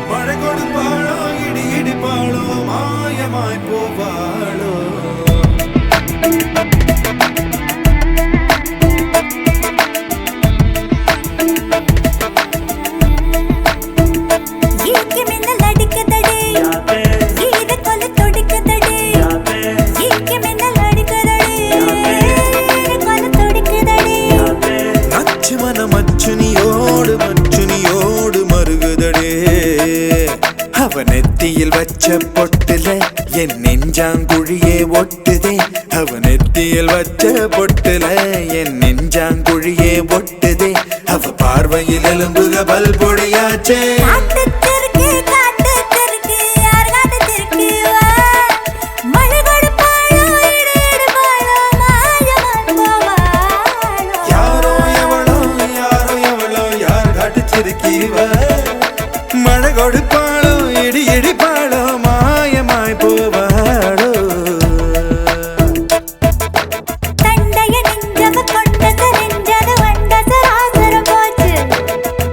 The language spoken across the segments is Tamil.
மழை கொடுப்பாளோ இடி இடிப்பாளோ மாயமாய் போவாளோ நெத்தியில் வச்ச பொட்டுல என் நெஞ்சாங்குழியே ஒட்டுதே அவ நெத்தியில் வச்ச பொட்டுல என் நெஞ்சாங்குழியே ஒட்டுதே அவ பார்வையில் எலும்புக பல் பொடியாச்சே யாரோ எவளோ யாரோ எவளோ யார் காட்டுச்சிருக்கீவ மழை கொடுப்பாளோ இடி இடிப்பாளோ மாயமாய் போவாளோ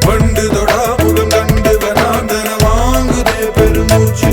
வண்டு தொடா முகம் கண்டு வராந்தன வாங்குதே பெருமூச்சு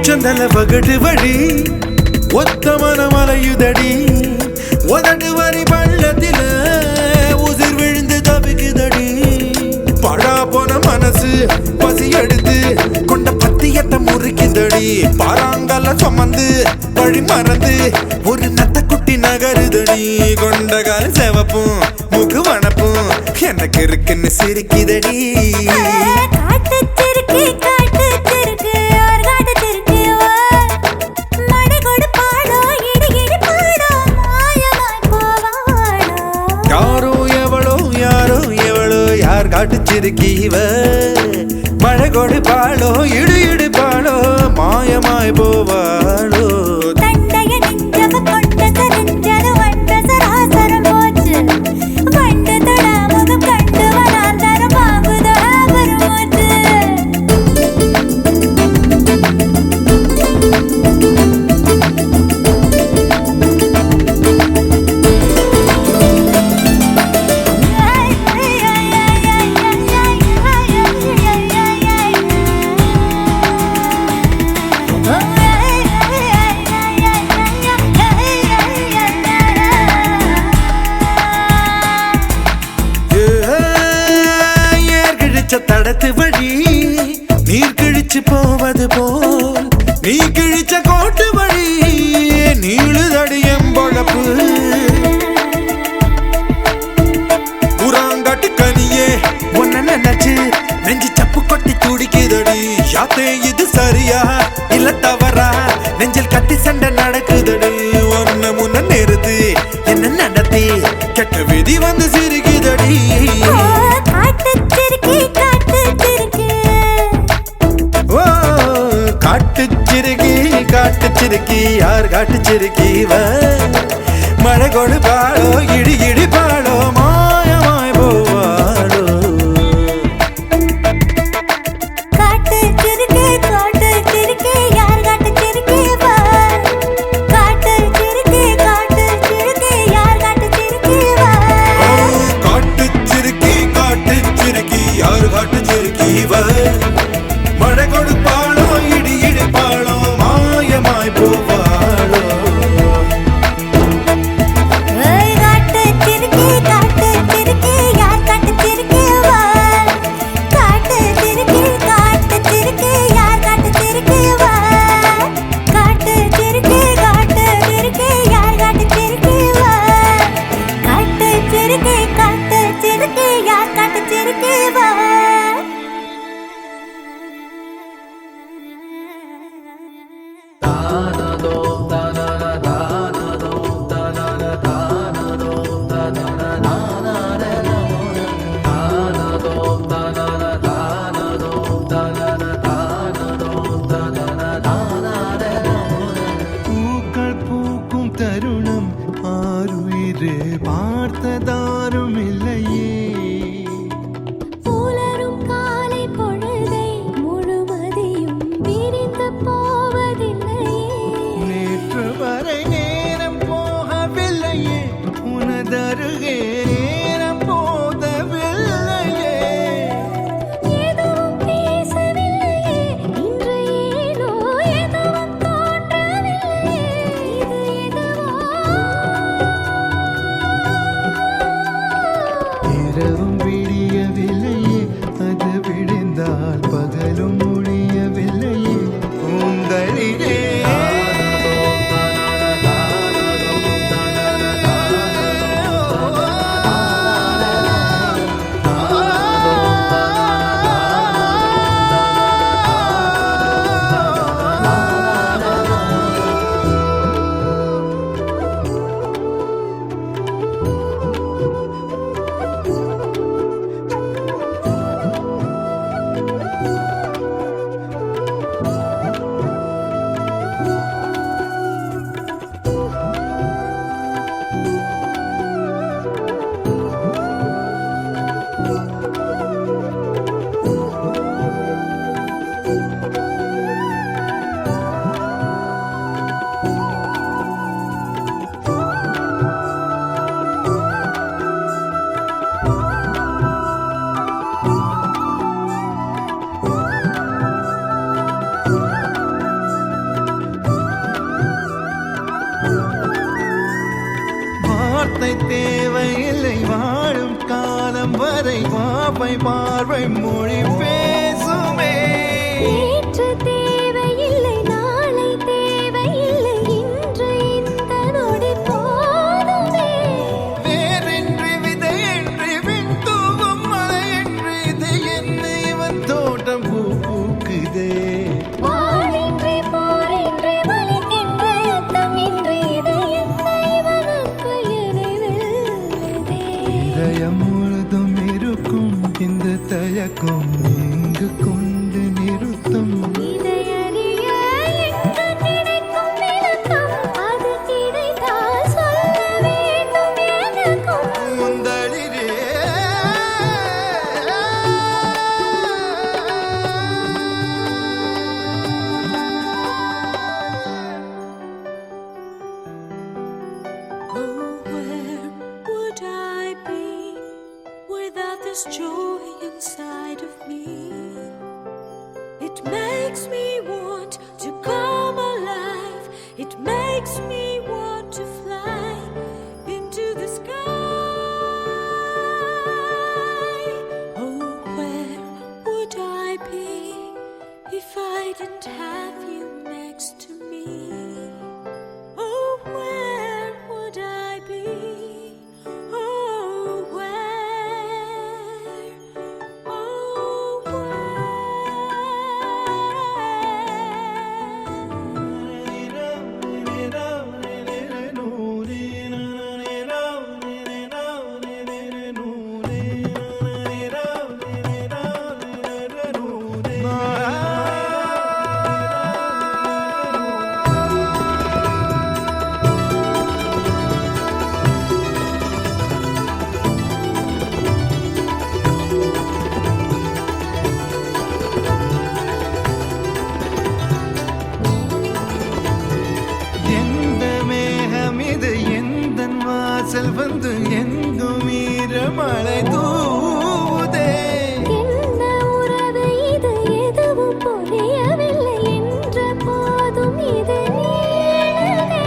உச்சந்தல வகடு வழி ஒத்த மனமலையுதடி உதடு வரி பள்ளத்தில உதிர் விழுந்து தவிக்குதடி பழா போன மனசு பசி எடுத்து கொண்ட பத்தியத்தை முறுக்குதடி பாறாங்கல்ல சுமந்து வழி மறந்து ஒரு நத்த குட்டி நகருதடி கொண்ட கால செவப்பும் முகு வனப்பும் எனக்கு இருக்குன்னு சிரிக்குதடி காட்டுச்சிருக்கீவ மழை கொடுப்பாளோ இடி இடிப்பாளோ மாயமாய் போவாளோ தடத்து வழி நீர் கிழிச்சு போவது போல் நீ கிழிச்ச கோட்டு வழி நீளுதடியம் பொழப்பு புறாங்காட்டு கனியே ஒன்ன நினைச்சு நெஞ்சு சப்பு கொட்டி துடிக்குதடி யாத்தே இது சரியா இல்ல தவறா நெஞ்சில் கட்டி சண்டை நடக்குதடி ஒன்ன முன்ன நிறுத்து என்ன நடத்தி கெட்ட விதி வந்து சிரிக்குதடி காட்டுச்சிருக்கி யார் காட்டுச்சிருக்கீவ மழை கொடுப்பாளோ இடி இடிப்பாளோ மாயமாய் போவாளோ காட்டுச்சிருக்கி காட்டு பிடிச்சிருக்கு வா. பூக்கள் பூக்கும் தருணம் ஆருயிரே பார்த்ததாரும் இல்லையே. புலரும் காலை பொழுதை முழுமதியும் விரிந்து போவதில்லையே. நேற்று வரை நேரம் போகவில்லையே, உனதருகே நேரம் போதவில்லையே. எதுவும் பேசவில்லையே, இன்று ஏனோ எதுவும் தோன்றவில்லையே. இது எதுவோ இரவும் விடியவில்லையே, அது விடிந்தால் பகலும் முடியவில்லையே. கூந்தலிலே வார்த்தை தேவையில்லை, வாழும் காலம் வரை வாப்பை பார்வை மொழி பேசுமே. நேற்று தேவையில்லை, நாளை தேவையில்லை, இன்று இந்த நொடி போதுமே. வேறென்று விதையென்று விண் தூவும் மழையென்று இது என்ன இவன் தோட்டம் பூ பூக்குதே. வாழின்றி போரின்றி வலிக்கின்ற யுத்தமின்றி இது என்ன இவனுக்கு எதிரில்லைதே. இதயம் முழுதும் இருக்கும் இந்த தயக்கம் இங்கு கொண்டு நிறுத்தும். இதை அறிய எங்கு கிடைக்கும் விளக்கம்? அது கிடைத்தால் சொல்ல வேண்டும் எனக்கும். முந்தளிரே Oh, where would I be without this joy inside of me? It makes me want to come alive. It makes me want to fly into the sky. Oh, where would I be if I didn't have you next to me? Oh, where would I be? Oh, where? Oh, எந்த மேகம் இது எந்தன் வாசல் வந்து எங்கும் ஈரமழை தூவுதே. என்ன உறவு இது? எதுவும் புரியவில்லை என்ற போதும் இது நீளுதே.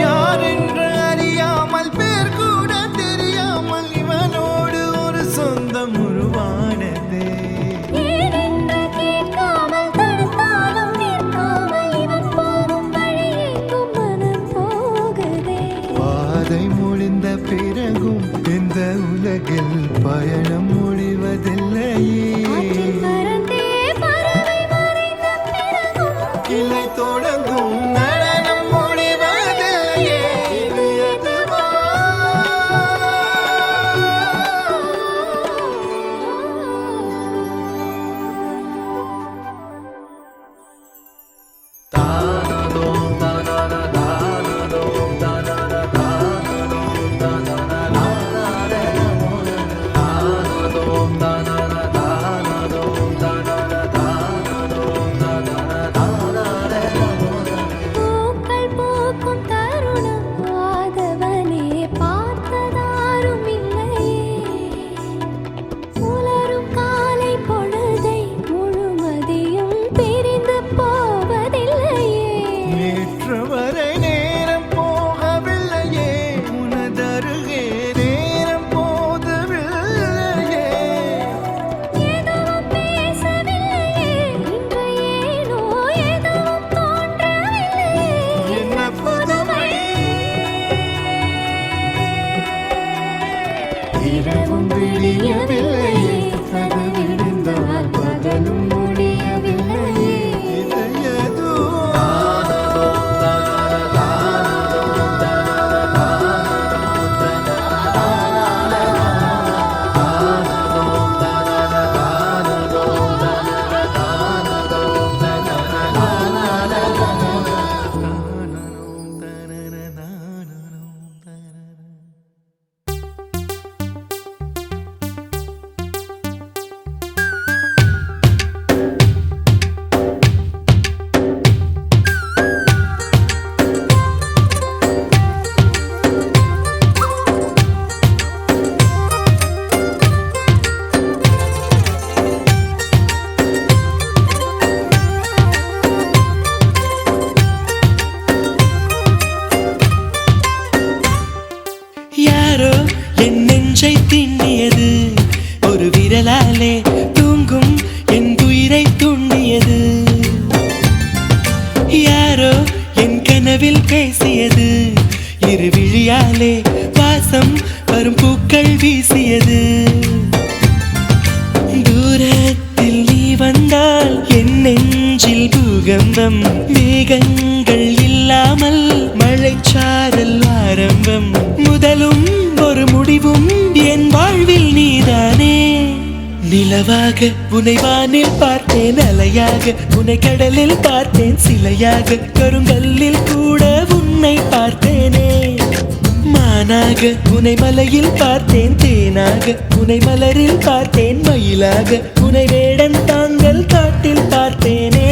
யார் என்று அறியாமல் பேர் கூட தெரியாமல் இவனோடு ஒரு சொந்தம் உருவானதே. ஏனென்று கேட்காமல் தடுத்தாலும் நிற்காமல் இவன் போகும் வழியேக்கும் மனம் போகுதே. பாதை முடிந்த பிறகும் இந்த உலகில் பயணம் முடிவது பூக்கள் பூக்கும் தருணம் ஆதவனே பார்த்ததாரும் இல்லையே உலரும் காலை பொழுதை முழுமதியும் பிரிந்து போவதில்லையே நேற்றுவரை நேரம் போகவில்லையே உனதருகே நேரம் போதவில்லையே எதுவும் பேசவில்லையே இன்று ஏனோ எதுவும் தோன்றவில்லையே என்ன புதுமை இரவும் விடியவில்லையே அது விடிந்தால் பகலும் முடியவில்லையே இது எதுவோ யாரோ என் நெஞ்சை திண்ணியது ஒரு விரலாலே தூங்கும் என் உயிரை தூண்டியது யாரோ என் கனவில் பேசியது இரு விழியாலே வாசம் வரும் பூக்கள் வீசியது தூரத்தில் நீ வந்தால் என் நெஞ்சில் பூகம்பம் மேகங்கள் இல்லாமல் மழைச்சாரல் ஆரம்பம் முதலும் ஒரு முடிவும் என் வாழ்வில் நீதானே நிலவாக உன்னை வானில் பார்த்தேன் அலையாக உன்னை கடலில் பார்த்தேன் சிலையாக கருங்கல்லில் கூட உன்னை பார்த்தேனே மானாக உன்னை மலையில் பார்த்தேன் தேனாக உன்னை மலரில் பார்த்தேன் மயிலாக உன்னை வேடன் தாங்கள் காட்டில் பார்த்தேனே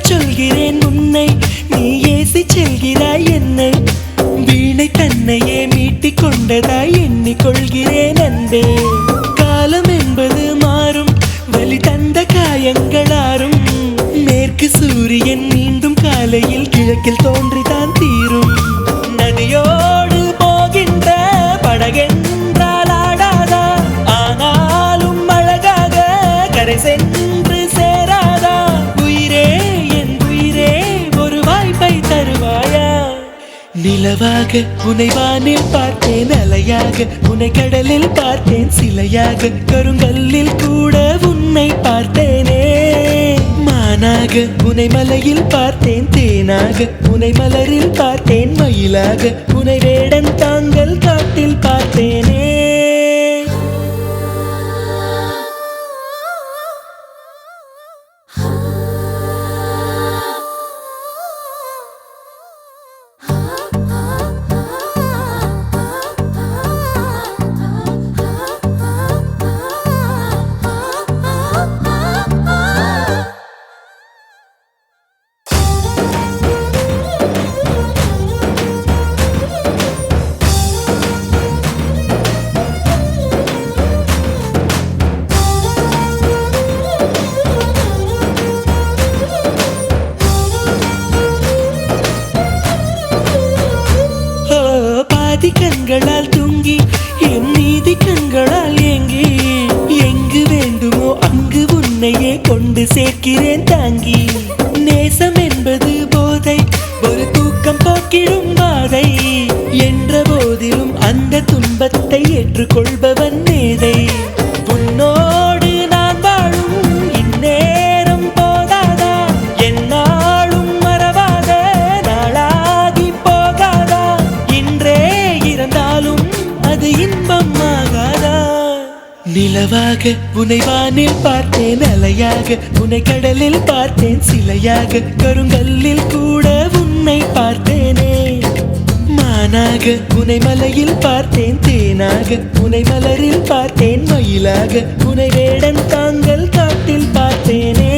சொல்கிறேன் உன்னை நீ ஏசி செல்கிறாய் என்னை வீணை தன்னையே மீட்டிக் கொண்டதாய் எண்ணிக்கொள்கிறேன் அன்பே காலம் என்பது மாறும் வலி தந்த காயங்களாரும் மேற்கு சூரியன் மீண்டும் காலையில் கிழக்கில் தோன்றிதான் தீரும் நதியோடு போகின்ற படகென்றால் ஆடாதா ஆனாலும் அழகாக கரை சென்று சேராதா உயிரே என் உயிரே ஒரு வாய்ப்பை தருவாயா நிலவாக உன்னை வானில் பார்த்தேன் அலையாக உன்னை கடலில் பார்த்தேன் சிலையாக கருங்கல்லில் கூட உன்னை பார்த்தேனே மானாக உன்னை மலையில் பார்த்தேன் தேனாக உன்னை மலரில் பார்த்தேன் மயிலாக உன்னை வேடன் தாங்கள் காட்டில் பார்த்தேனே கொள்பவன் மேதை. உன்னோடு நான் வாழும் இந்நேரம் போதாதா? என்னாலும் மறவாத நாளாகி போகாதா? இன்றே இறந்தாலும் அது இன்பம் ஆகாதா? நிலவாக உனை வானில் பார்த்தேன், அலையாக உனை கடலில் பார்த்தேன், சிலையாக கருங்கல்லில் கூட உன்னை பார்த்தேனே. மானாக உனை மலையில் பார்த்தேன், தேனாக உனை மலரில் பார்த்தேன், மயிலாக உனை வேடன் தாங்கள் காட்டில் பார்த்தேனே.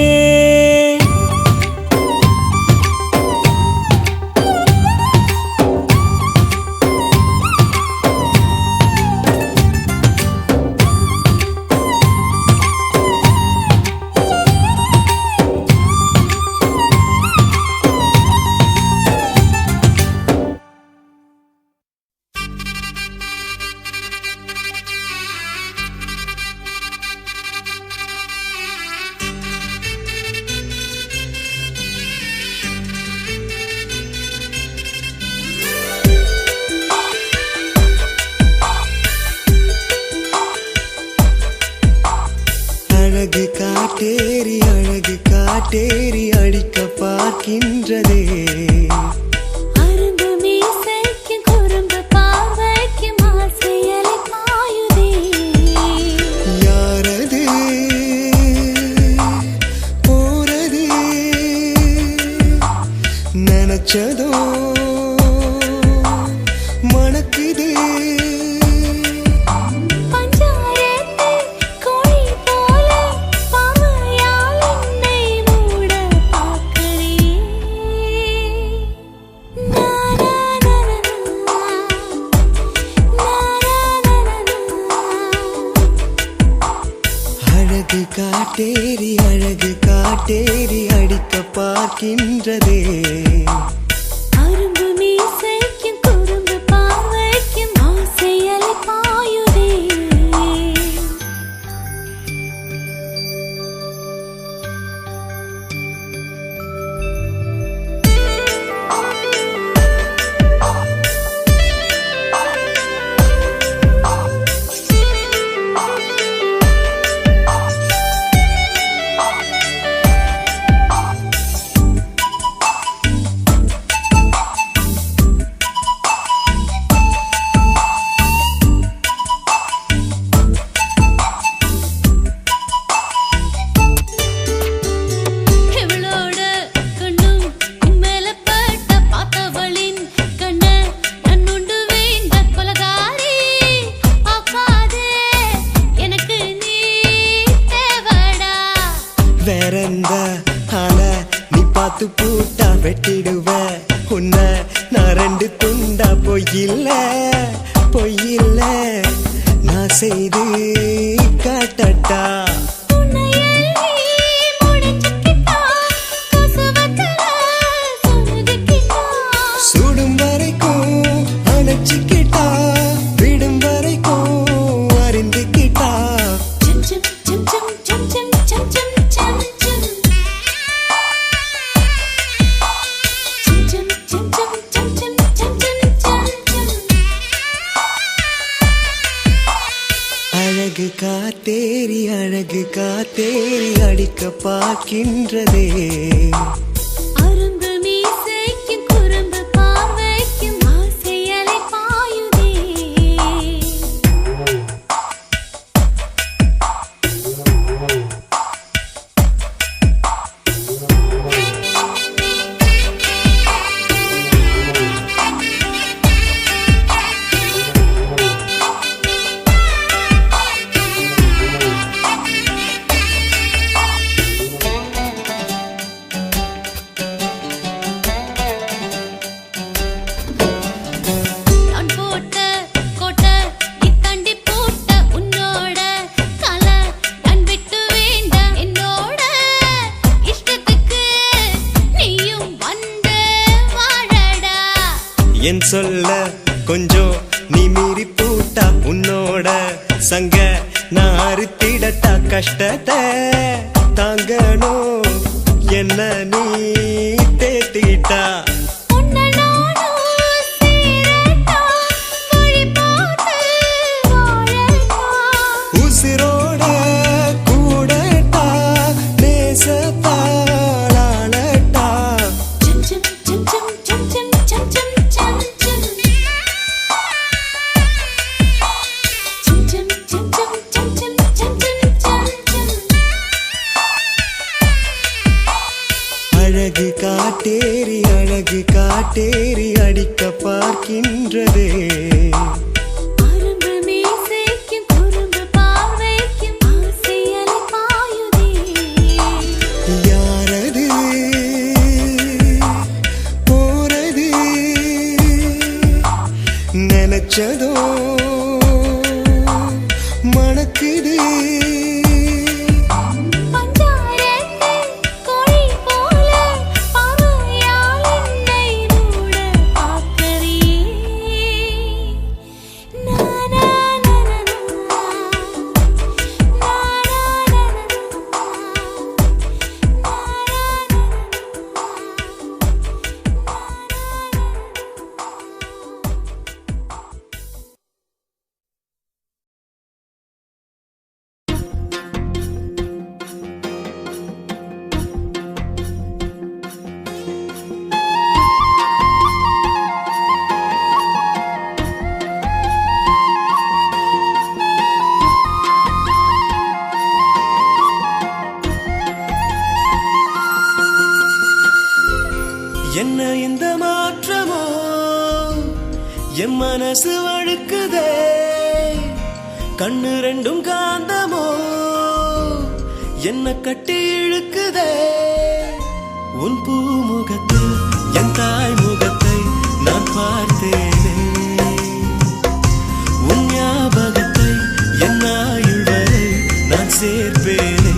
அழகு காட்டேரி அடிக்க பார்க்கின்றதே. அரும்பு மீசைக்கு குறும்பு பார்வைக்கு மாசையலை பாயுதே. யாரது போறது நினைச்சதோ மணக்குது. அழகு காட்டேரி அடிக்க பார்க்கின்றதே. அரும்பு மீசைக்கு குறும்பு பார்வைக்கு மாசையலை பாயுதே. வேறெந்த ஆன நீ பார்த்து பூட்டா வெட்டிடுவ உன்னை நான் ரெண்டு துண்டா. பொய்யில்ல நான் செய்து காட்டட்டா. சுடும் வரைக்கும் அணைச்சிக்கிட்டா, விடும் வரைக்கும் அறிந்துக்கிட்டா. அழகு காத்தேரி அடிக்க பார்க்கின்றதே. அரும்பு மீசைக்கு குறும்பு பார்வைக்கு மாசையலை பாயுதே. என் சொல்ல கொஞ்சம் நீ மீறி பூட்டா, உன்னோட சங்க நான் அறுத்திடட்டா. கஷ்டத்தை தாங்கணும் என்ன நீ தேத்திட்டா. உன்னை நானும் சேரட்டா, வழி பார்த்து வாழ ஏறி அழகு காட்டேறி அடிக்க பார்க்கின்றதே அரும்பு மீசைக்கும் குறும்பு பார்வைக்கும் ஆசை அலை பாயுதே. யாரது போறது நினைச்சதோ மணக்குது பஞ்சாரத்து கோழி போல பார்வையால் என்னை மூட பார்க்கறியே. நானா நானா என்ன இந்த மாற்றமோ என் மனசு வழுக்குதே கண்ணு ரெண்டும் காந்தமோ என்ன கட்டி இழுக்குதே உன் பூமுகத்தில் என் தாய் முகத்தை நான் பார்த்தேனே உன் ஞாபகத்தை என் ஆயுள் வரை நான் சேர்ப்பேனே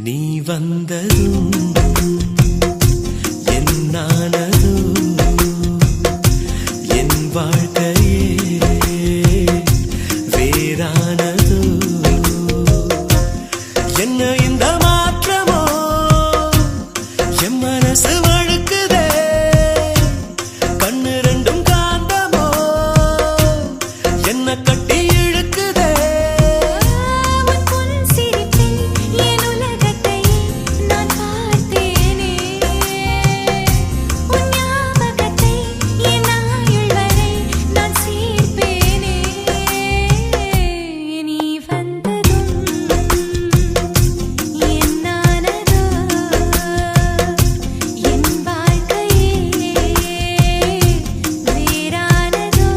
நீ வந்ததும் நானதோ என் வாழ்க்கையே வேறானதோ என்ன இந்த மாற்றமோ என் மனசு வழுக்குதே கண்ணு ரெண்டும் காந்தமோ என்ன கட்டி இழுக்குதே உன் பொன் சிரிப்பில் என் உலகத்தை நான் பார்த்தேனே. உன் ஞாபகத்தை என் ஆயுள் வரை நான் சேர்ப்பேனே. நீ வந்ததும் என் நானதோ என் வாழ்க்கையே வேறானதோ.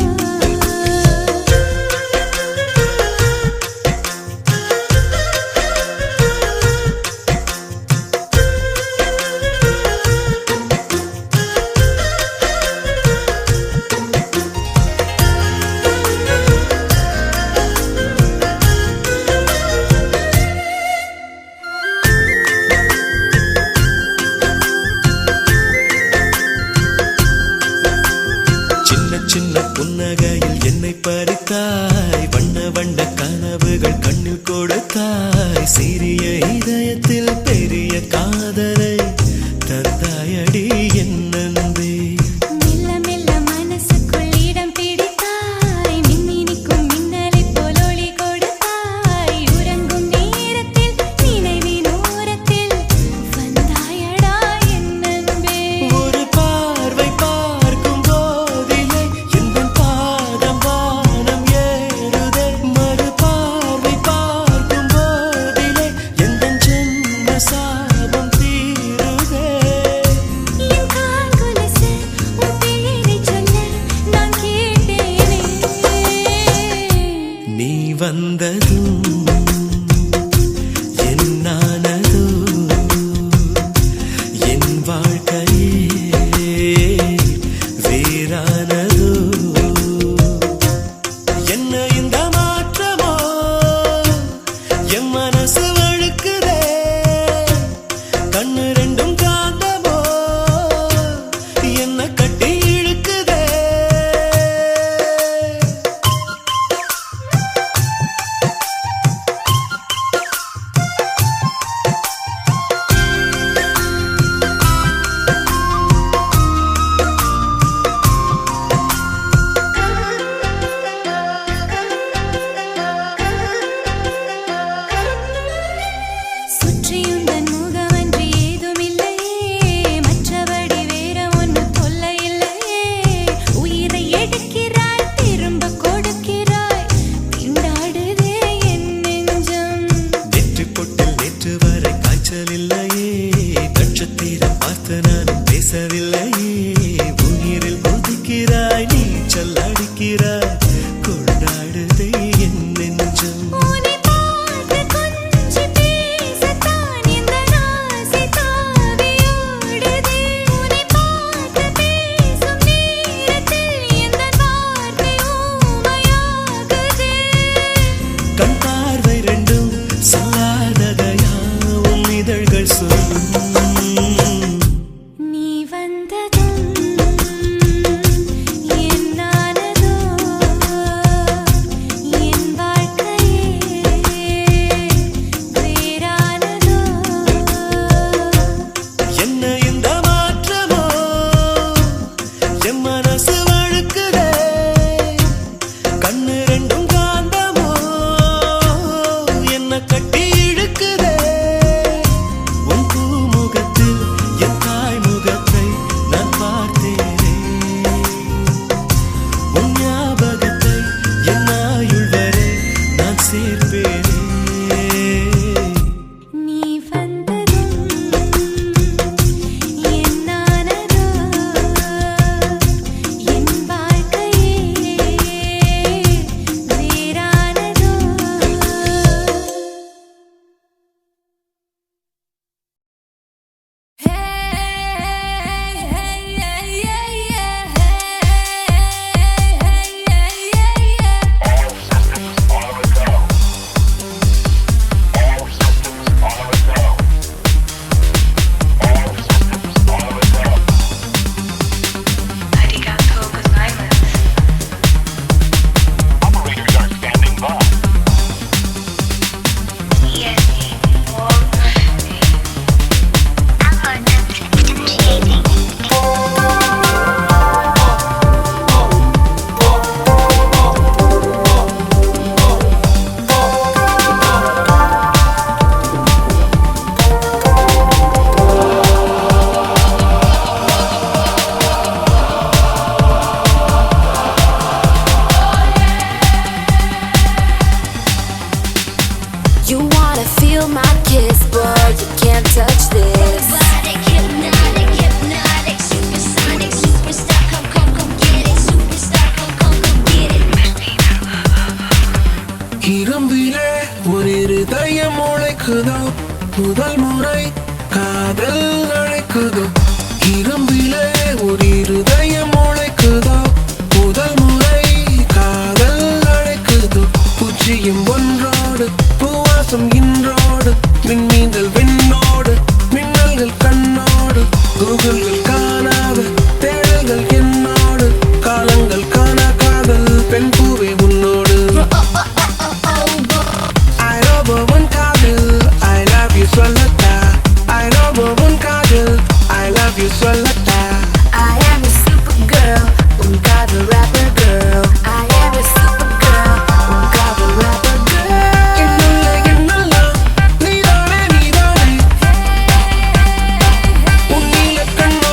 சின்ன சின்ன புன்னகையில் என்னை பறித்தாய் வண்ண வண்ண கனவுகள் கண்ணில் கொடுத்தாய் சிறிய இதயத்தில் பெரிய காதலை தந்தாயடி என் நன்பே மெல்ல மெல்ல மனசுக்குள் இடம் பிடித்தாய் மின்னினிக்கும் மின்னலைப் போல் ஒளி கொடுத்தாய் உறங்கும் நேரத்தில் நினைவின் ஓரத்தில் வந்தாயடா என் அன்பே. ஒரு பார்வை பார்க்கும் போதிலே என் பாதம் வானம் ஏறுதே மறு பார்வை பார்க்கும் போதிலே என் ஜென்ம சாபம் தீருதே என் கால் கொலுசு உன் பெயரைச் சொல்ல நான் கேட்டேனே. நீ வந்ததும் என் நானதோ என் வாழ்க்கையே வேறானதோ என்ன இந்த மாற்றமோ என் மனசு வழுக்குதே கண்ணு ரெண்டும் காந்தமோ என்ன கட்டி இழுக்குதே நானும் பேசவில்லையே உயிரில் கொதிக்கிறாய் நீச்சல் அடிக்கிறாய் கொண்டாடுதே என் நெஞ்சம் உன்னை பார்த்து கொஞ்சி பேசத்தான் இந்த ஆசை தாவியோடுதே உன்னை பார்த்து பேசும் நேரத்தில் எந்த வார்த்தை ஊமையாகுதே கண் பார்வை ரெண்டும் சொல்லாததையாவும் இதழ்கள் சொல்லும் நீ வந்ததும் என்னானதோ என் வாழ்க்கையே வேறானதோ என்ன இந்த மாற்றமோ என் மனசு வழுக்குதே கண்ணு ரெண்டும் காந்தமோ என்ன கட்டி இழுக்குதே உன் பூமுகத்தில் என் தாய் முகத்தை நான் பார்த்தேனே உன் ஞாபகத்தை என் ஆயுள் வரை நான் சேர்ப்பேனே நீ வந்ததும் என்னானதோ என் வாழ்க்கையே வேறானதோ You wanna feel my kiss, but you can't touch this. Hypnotic, hypnotic, supersonic, superstar, come get it, superstar, come get it. இரும்பிலே ஒரு இருதயம் உழைக்குதோ முதல் முறை காதல் அழைக்குதோ இரும்பிலே ஒரு இருதயம் உழைக்குதோ முதல் முறை காதல் அழைக்குதோ பூச்சியும் ஒன்றோடு பூவாசம் இன்றோடு விண்மீன்கள் விண்ணோடு மின்னல்கள் கண்ணோடு கூகுள்கள் காணாத தேடல்கள் என்னோடு காலங்கள் காணா காதல் பெண் பூவே உன்னோடு I love one காதல் I love you சொல்லட்டா I love one காதல் I love you சொல்லட்டா I am a super girl, un காதல் rapper girl. I am a super girl, un காதல் rapper girl. என்னுள்ள என்னெல்லாம் நீதானே நீதானே உன் நீல கண்ணோ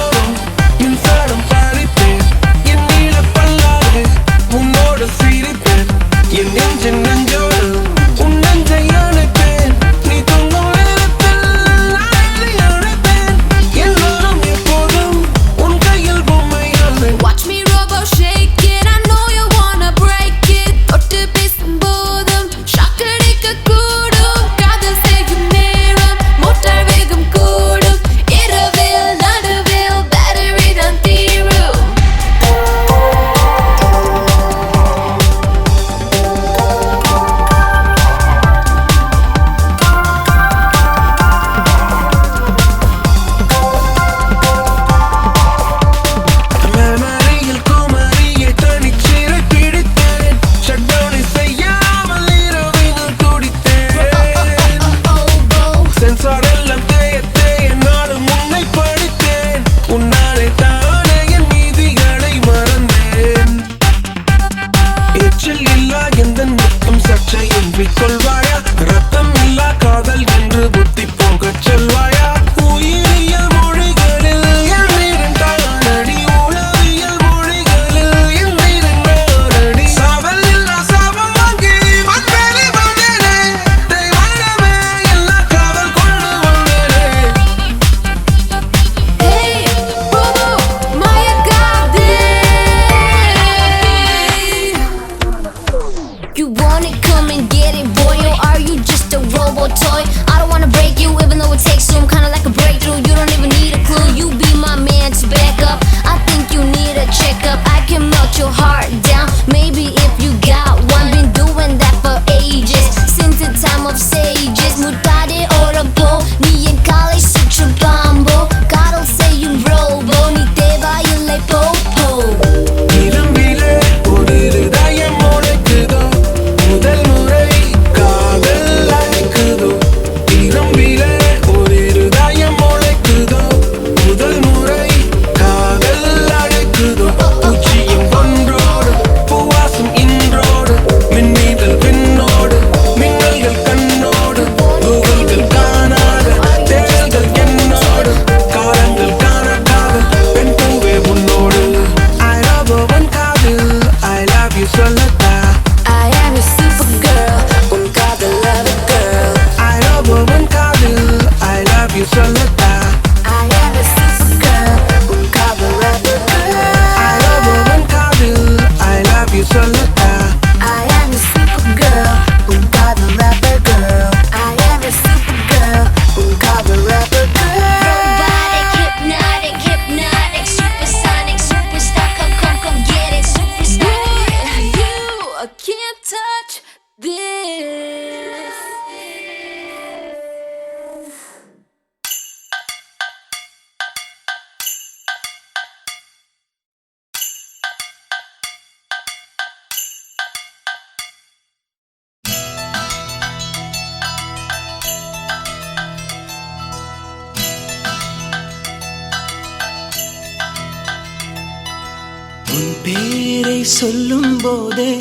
உன் பேரை சொல்லும் போதே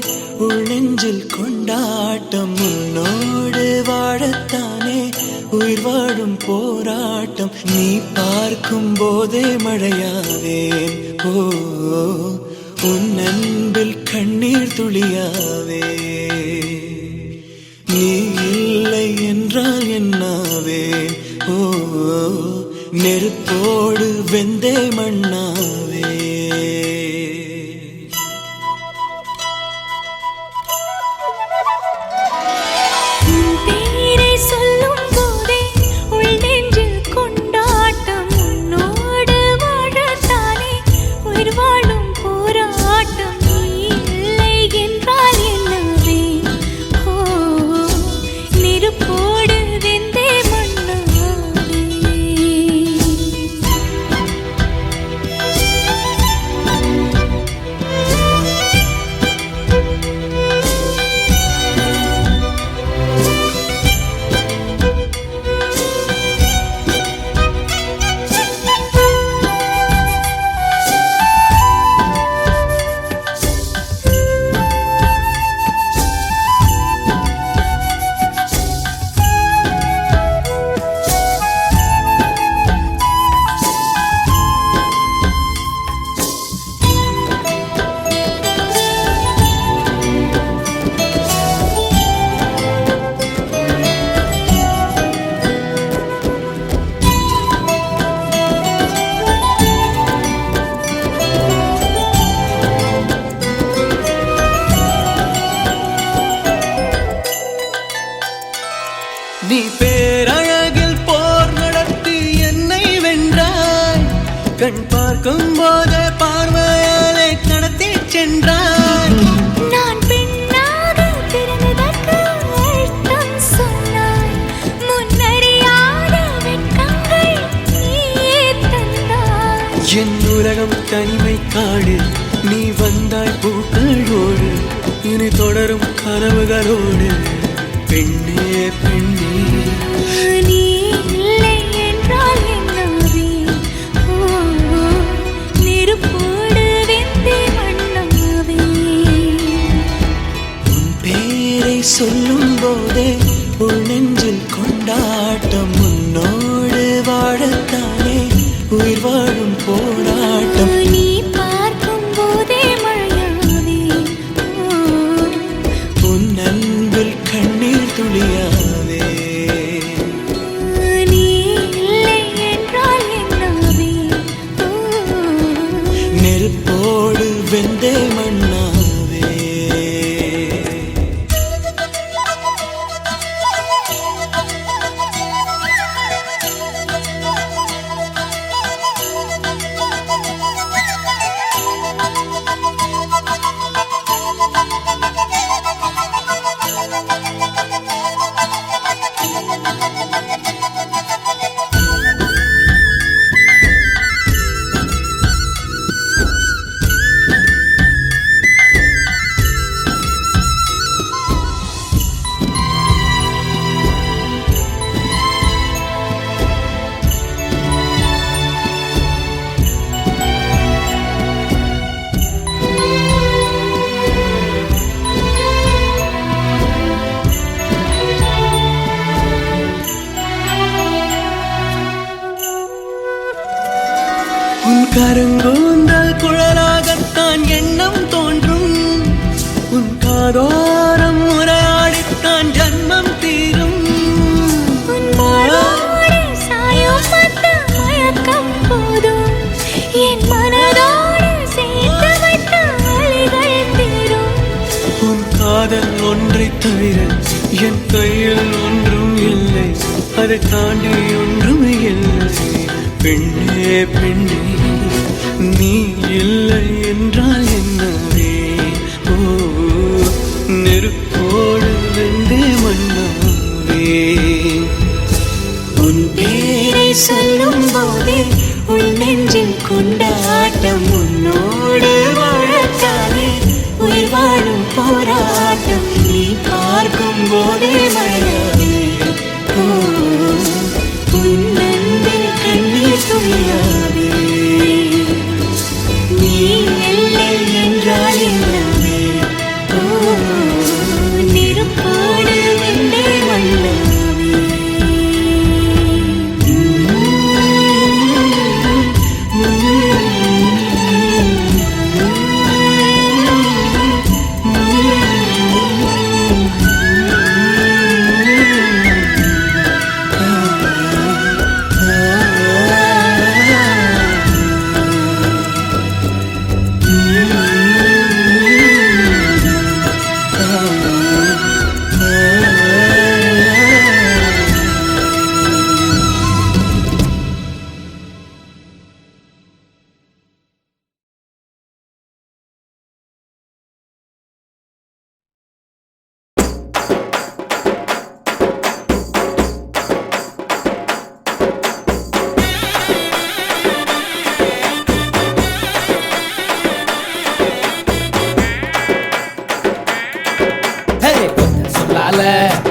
உள் நெஞ்சில் கொண்டாட்டம் உன்னோடு வாழத்தானே உயிர் வாழும் போராட்டம் நீ பார்க்கும் போதே மழையாவேன் ஓ உன் அன்பில் கண்ணீர் துளியாவே நீ இல்லை என்றால் என்னாவேன் ஓ நெருப்போடு வெந்தே மண்ணாவே நீ பேரழகில் போர் நடத்தி என்னை வென்றாய் கண் பார்க்கும் போதே பார்வையாலே கடத்தி சென்றாய் நான் பெண்ணாக பிறந்ததற்கு அர்த்தம் சொன்னாய் முன்னறியாத வெட்கங்கள் நீயே தந்தாய் என் உலகம் தனிமை காடு நீ வந்தாய் பூக்களோடு இனி தொடரும் கனவுகளோடு பெண்ணே பெண்ணே நீ இல்லை என்றால் என்னாவே நெருப்போடு வெந்தே மண்ணாவே உன் பேரை சொல்லும் போதே உள் நெஞ்சில் கொண்டாட்டம் உன்னோடு வாழத்தானே உயிர் வாழும் போராட்டம் நீ பார்க்கும் போதே மழையாவே உன் அன்பில் கண்ணீர் துளியாவே நீ இல்லை என்றால் என்னாவே நெருப்போடு வெந்தே மண்ணாவே உன் கருங்கூந்தல் குழலாகத்தான் எண்ணம் தோன்றும் உன் காதோரம் உரையாடித்தான் ஜன்மம் தீரும் உன் மாளோடு சாயும் மத்த மயக்கம் போதும் என் மனதோடு சேர்த்து வைத்த வலிகள் தீரும் உன் காதல் ஒன்றை தவிர என் கையில் ஒன்றும் இல்லை அதை தாண்டி ஒன்றும் இல்லை பெண்ணே பெண்ணே நீ இல்லை என்றால் என்னவே ஓ நெருப்போடு வெந்தே மண்ணாவே உன் பேரை சொல்லும் போதே உள் நெஞ்சில் கொண்டாட்டம் உன்னோடு வாழத்தானே உயிர் வாழும் போராட்டம் நீ பார்க்கும் போதே மழையாவே உன் அன்பில் கண்ணீர் துளியாவே நீ இல்லை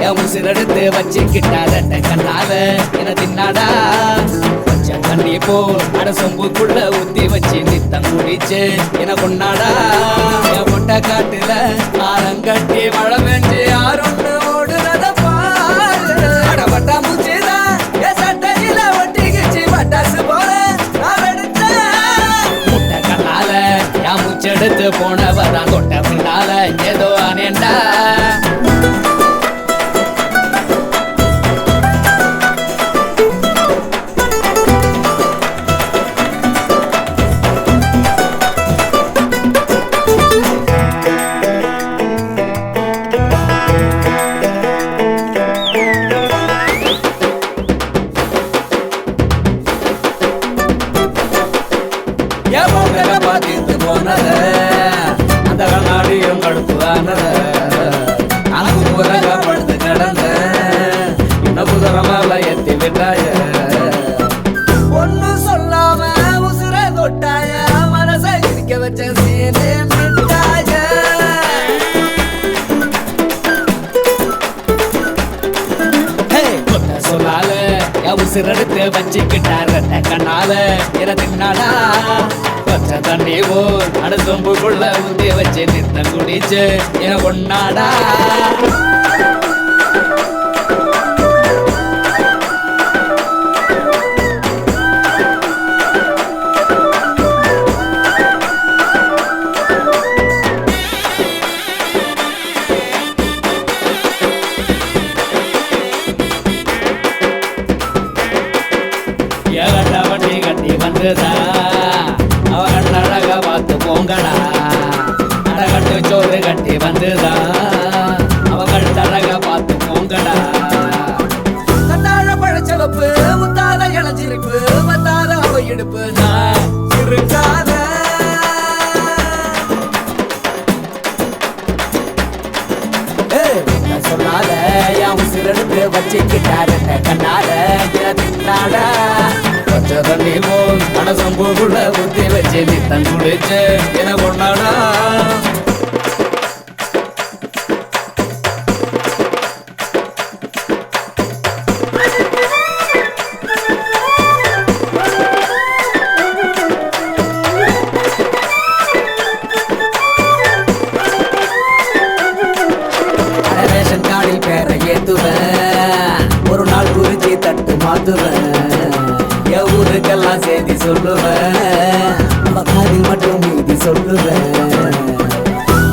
என் உசிரெடுத்து வச்சுக்கிட்டாத கண்ணால என தின்னாடா கொஞ்சம் தண்ணி போல் அட சொம்புக்குள்ள ஊத்தி வச்சு நித்தம் குடிச்சு என கொண்டாடா என் பொட்டை காட்டுல ஆரங்கட்டி மழை பெஞ்சு யாருன்னு ஓடுறத பாரு அடப்பட்டா மூச்சுதான் என் சட்டையில ஒட்டிக்கிச்சு பட்டாசு போல நான் எடுத்தேன் முட்டை கண்ணால என் மூச்செடுத்து போனவதான் தொட்ட பின்னால ஏதோ ஆனேண்டா போனத அந்த கண்ணாடியும் கடுப்புதானத அங்கு புறக படுத்து கிடந்த இன்னும் குதிரமால எத்தி விட்டாய ஒன்னும் சொல்லாம உசுர தொட்டாய மனசை இருக்க வச்ச சீனே மிட்டாய சொல்லால உசிரெடுத்து வச்சுக்கிட்டார கண்ணால என தின்னாடா பச்சை தண்ணி போல் அட சொம்புக்குள்ள ஊத்தி வச்சு நித்தம் குடிச்சு என கொண்டாடா வண்டி கட்டி வந்துதா அவன் அழக பார்த்து போங்கடா அடகட்டு சோறு கட்டி வந்துதா அவங்கள் அழக பார்த்து போங்கடா கண்ணாழ பழச்சவப்பு முத்தாத இளஞ்சிருப்பு மத்தாத அவ இடுப்பு நான் இருக்காத சொன்னால என் உசிரெடுத்து வச்சுக்கிட்டாரு கண்ணால தின்னாடா பச்சை தண்ணி போல் மனசம்பூக்குள்ள ஊத்தி வச்சு நித்தம் குடிச்சு என கொண்டாடா ரேஷன் கார்டில் பேரை ஏத்துவேன் ஒரு நாள் குறிச்சி தட்டு மாத்துவேன் என் ஊருக்கெல்லாம் செய்தி சொல்லுவேன் காதில் மட்டும் மீதி சொல்லுவேன்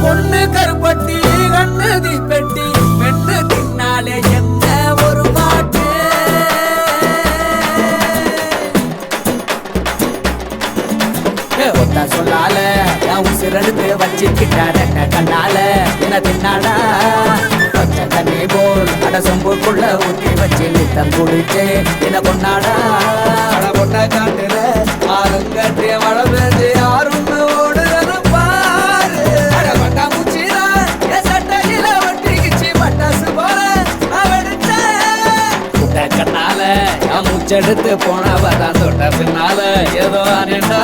பொண்ணு கருப்பட்டி கண்ணு தீப்பெட்டி பெண்ணு தின்னாலே என்ன ஒரு பாட்டு ஒத்தா சொல்லால என் உசிரெடுத்து வச்சுக்கிட்டார கண்ணால என தின்னாடா பச்சை தண்ணி போல் அட சொம்புக்குள்ள ஊத்தி வச்சு நித்தம் குடிச்சு என கொண்டாடா அட பொட்டை காட்டுல ஆளுங்கட்டி மழை பெஞ்சு யாருன்னு ஓடுறது பாரு அடப்பட்டா மூச்சிதா என் சட்டையில ஒட்டிக்கிச்சு பட்டாசு போல அவடுத்த முட்டை கண்ணால என் மூச்செடுத்து போனவதான் தொட்ட பின்னால ஏதோ ஆனேண்டா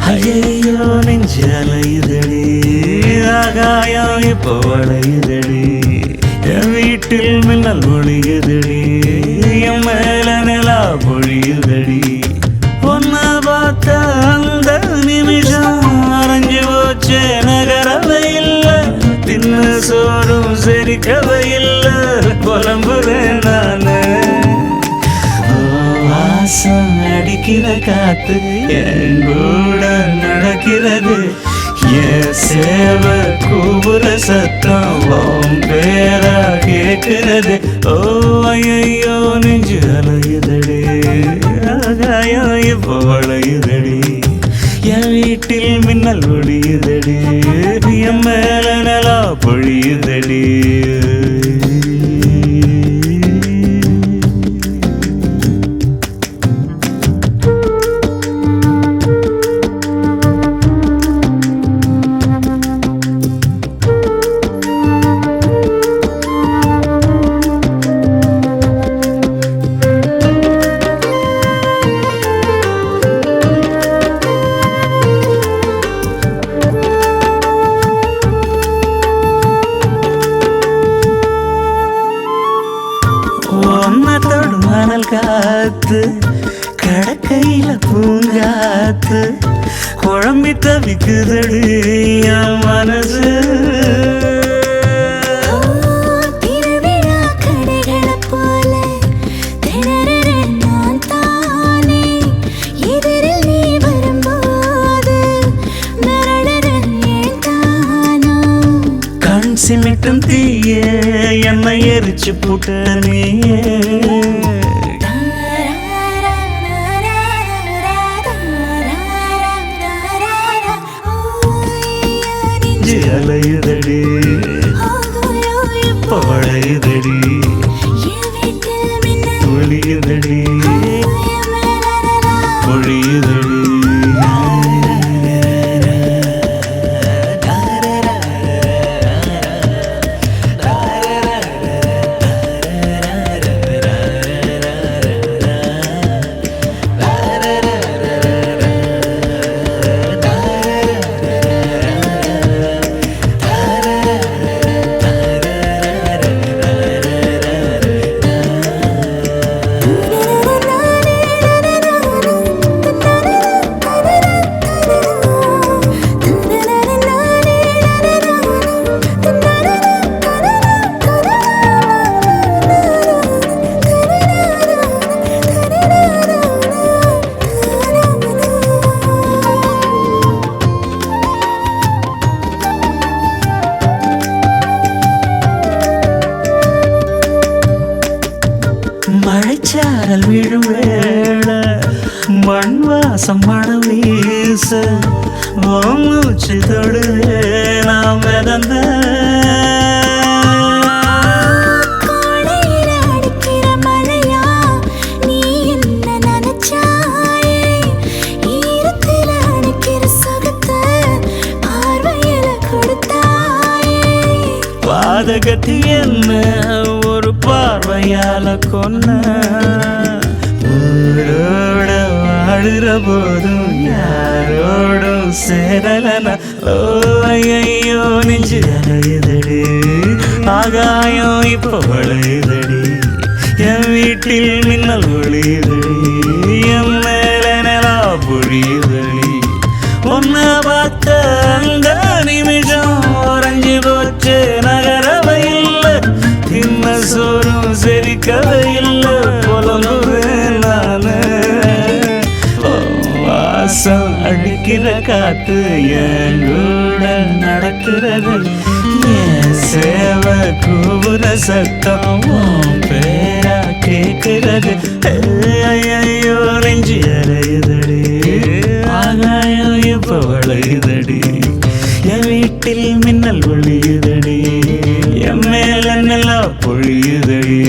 ஐயோ நெஞ்சலையுதடி ஆகாயம் இப்போ வளையுதடி என் வீட்டில் மின்னல் ஒளியுதடி என் மேல நிலா பொழியுதடி ஒன்ன பார்த்த அந்த நிமிஷம் அரைஞ்சு போச்சே நகரவை இல்லை தின்னு சோறும் செரிக்கவை இல்லை புலம்புறேன் நானு வாசம் அடிக்கிற காத்து என் கூட நடக்கிறது என் சேவை கூபுர சத்தம் உன் பேரா கேட்கிறது ஓ ஐயோ நெஞ்சு அலையுதடி ஆகாயம் இப்போ வளையுதடி என் வீட்டில் மின்னல் ஒளியுதடி என் மேல நிலா பொழியுதடி ஒன்னத்தோடு மணல் காத்து கடக்கையில பூங்காத்து குழம்பி தவிக்குதடி என் மனசு திருவிழா கடைகளை போல திணறேன் நான் தானே எதிரில் நீ வரும்போது மிரளறேன் ஏன் தானோ கண் சிமிட்டும் தீய என்னை எரிச்சு புட்ட நீயே நெஞ்சு அலையுதடி பழையுதடி ஒளியுதடி பொழியுதடி மழைச்சாரல் விழும் வேளை மண் வாசம் மணம் வீச மூச்சு தொடுவே நாம் மிதந்த கோடையில அடிக்கிற மழையா நீ என்ன நினைச்சாயே ஈரத்தில அடிக்கிற சுகத்தை பார்வையில கொடுத்தாயே பாதகத்தி என்ன ஒரு பார்வையால கொன்ன ஊரோட வாழுற போதும் யாரோடும் சேரலன ஐயோ நெஞ்சு அலையுதடி ஆகாயம் இப்ப வளையுதடி என் வீட்டில் மின்னல் ஒளியுதடி என் மேல நிலா பொழியுதடி ஒன்ன பார்த்த அந்த நிமிஷம் உறைஞ்சு போச்சு நகரவை இல்லை தின்ன சோறும் செரிக்கவை இல்லை புலம்புறேன் நானு வாசம் அடிக்கிற காத்து என் கூட நடக்கிறது என் சேவை கூவுற சத்தம் உன் பேரா கேட்கிறது ஐயோ நெஞ்சு அறையுதடி ஆகாயம் இப்ப வளையுதடி என் வீட்டில் மின்னல் ஒளியுதடி என் மேல நிலா பொழியுதடி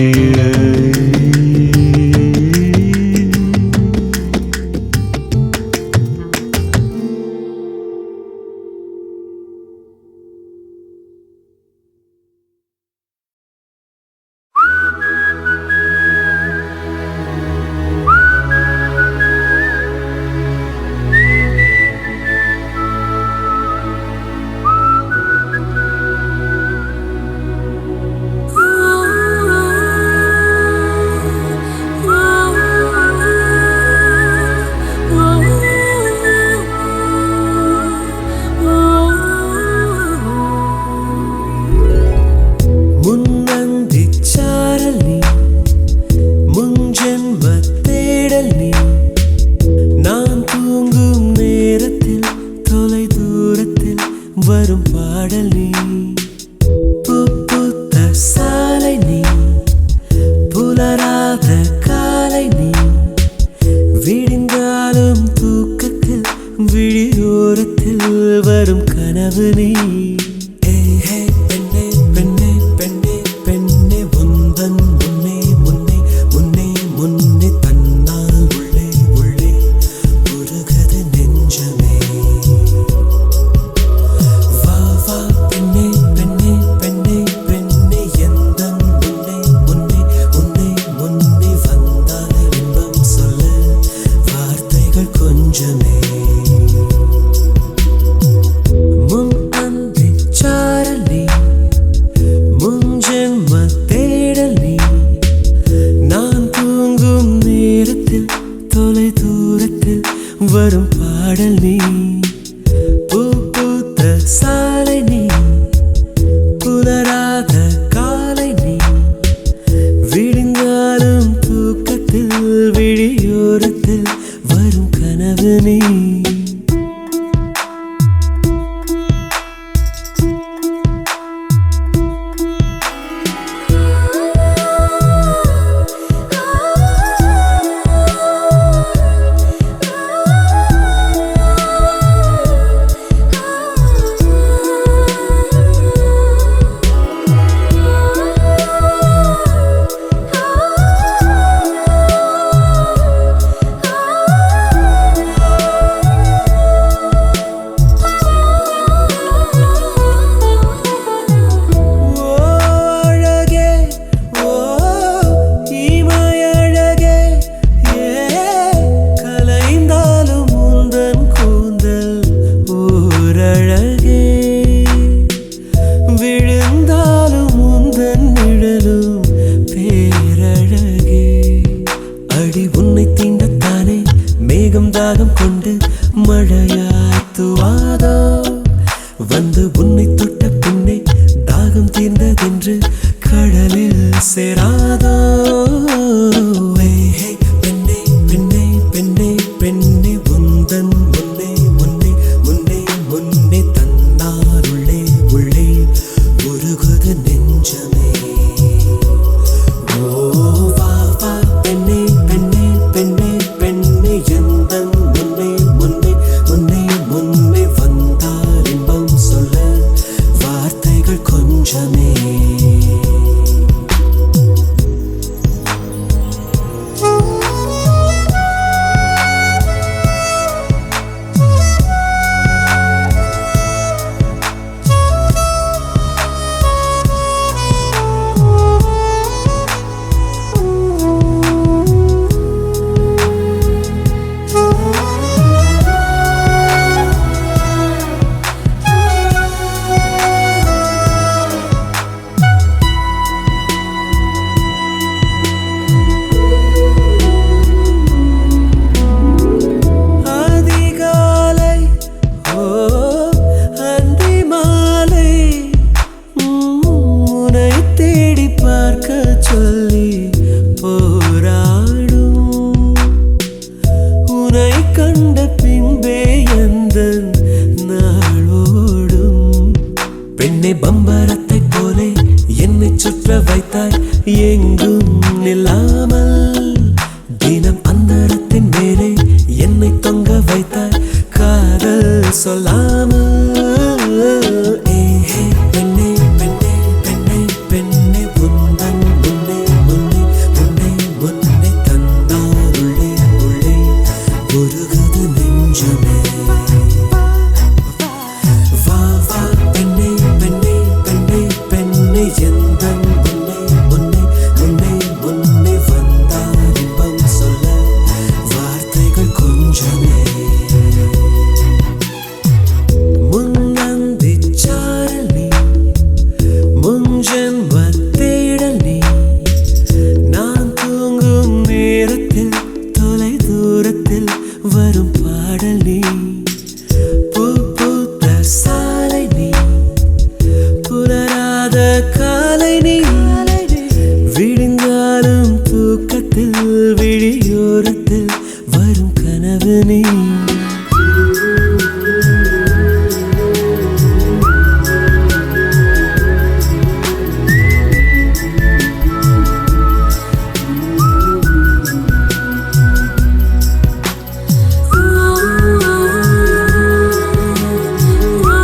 விடிந்தாலும் தூக்கத்தில் விழியோ வரும் கனவு நீ. பெண்ணே பெண்ணே பெண்ணே பெண்ணே உந்தன் முன்னே முன்னே முன்னே முன்னே தன்னால் உள்ளே உள்ளே உருகுது நெஞ்சமே. வா வா பெண்ணே பெண்ணே பெண்ணே பெண்ணே எந்தன் முன்னே முன்னே முன்னே முன்னே வந்தால் இன்பம் சொல்ல வார்த்தைகள் கொஞ்சமே. முன் அந்தி சாரல் நீ, முன் ஜென்ம தேடல் நீ, நான் தூங்கும் நேரத்தில் தொலை தூரத்தில் வரும் பாடல் நீ. பூ பூத்த சாலை நீ, புலராத காலை நீ, விடிந்தாலும் தூக்கத்தில் விழியோரத்தில் வரும் கனவு நீ. தாகம் கொண்டு மழையாத்துவாதோ, வந்து உன்னை தொட்ட பின்னே தாகம் தீர்ந்ததென்று கடலில் சேராதோ. பெண்ணே பெண்ணே பெண்ணே பெண்ணே உந்தன் முன்னே முன்னே முன்னே முன்னே தன்னார் உள்ளே உள்ளே உருகுது நெஞ்சமே. ஓ வா வா பெண்ணே பெண்ணே பெண்ணே பெண்ணே எந்தன் முன்னே முன்னே முன்னே முன்னே வந்தால் இன்பம் சொல்ல வார்த்தைகள் கொஞ்சமே. பெண்ணே பம்பரத்தை போலே என்னை சுற்ற வைத்தாய் எங்கும் நில்லாமல், தினம் அந்தரத்தின் மேலே என்னை தொங்க வைத்தாய் காதல் சொல்லாமல். பெண்ணே பெண்ணே பெண்ணே பெண்ணே உந்தன் முன்னே முன்னே முன்னே முன்னே தந்தார் உள்ளே உள்ளே உருகுது நெஞ்சமே. வா வா பெண்ணே பெண்ணே பெண்ணே பெண்ணே எந்தன் முன்னே முன்னே முன்னே முன்னே வந்தார் இன்பம் சொல்ல வார்த்தைகள் கொஞ்சமே. முன்னந்தி சாரல் நீ, முன் ஜென்ம தேடல் நீ, நான் தூங்கும் நேரத்தில் தொலை தூரத்தில் வரும் பாடல் நீ. பூ பூத்த சாலை நீ, புலராத காலை நீ, விடிந்தாலும் தூக்கத்தில் விழியோரத்தில் வரும் கனவு நீ. Ooh, ooh, ooh.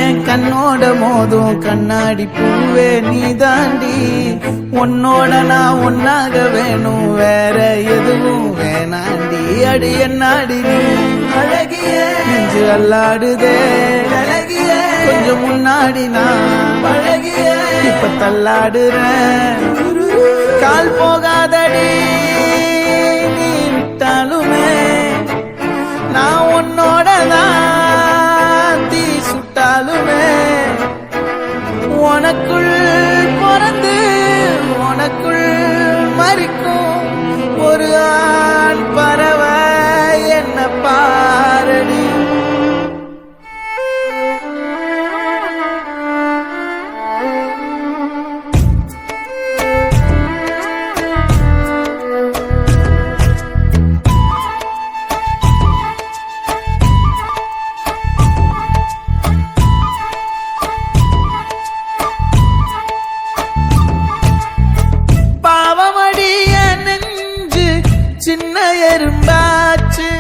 என் கண்ணோட மோதும் கண்ணாடி பூவே நீ தாண்டி உன்னோட நான் ஒன்னாக வேணும் வேற எதுவும் வேணாண்டி அடி என்னாடி நீ அழகிய நெஞ்சு அல்லாடுதே அழகிய கொஞ்சம் முன்னாடி நான் அழகிய இப்ப தள்ளாடுறேன் கால் போகாதடி நீ விட்டாலுமே நான் உன்னோட தான் தீ சுட்டாலுமே உனக்குள் பிறந்து உனக்குள் மறிக்கும் ஒரு ஆண் பறவை என்ன பாரடி சின்ன எறும்பாச்சு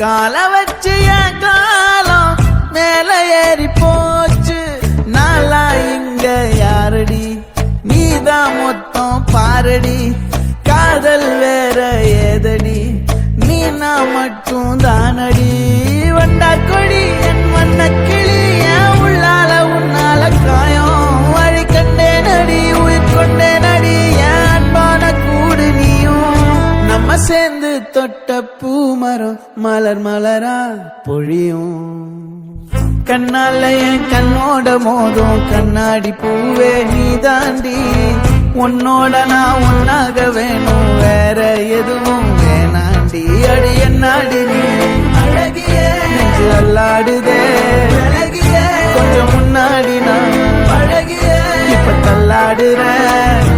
கால வச்சு என் காலம் மேல ஏறி போச்சு நாளா இங்க யாரடி நீதான் மொத்தம் பாரடி காதல் வேற ஏதடி நீ நான் மட்டும் தானடி வண்டா கொடி என் வண்ண கிளி என் உள்ளால உன்னால காயம் வழி கண்டே நடி உயிர் கொண்டே நடி என் அன்பான கூடு நீயும் நம்ம சேர்ந்து தொட்ட பூமரம் மலர் மலரா பொழியும் கண்ணால என் கண்ணோட மோதும் கண்ணாடி பூவே நீ தாண்டி உன்னோட நான் ஒன்னாக வேணும் வேற எதுவும் வேணாண்டி அடி என்னாடி நீ அழகிய நெஞ்சு அல்லாடுதே அழகிய கொஞ்சம் முன்னாடி நான் அழகிய இப்ப தள்ளாடுறேன்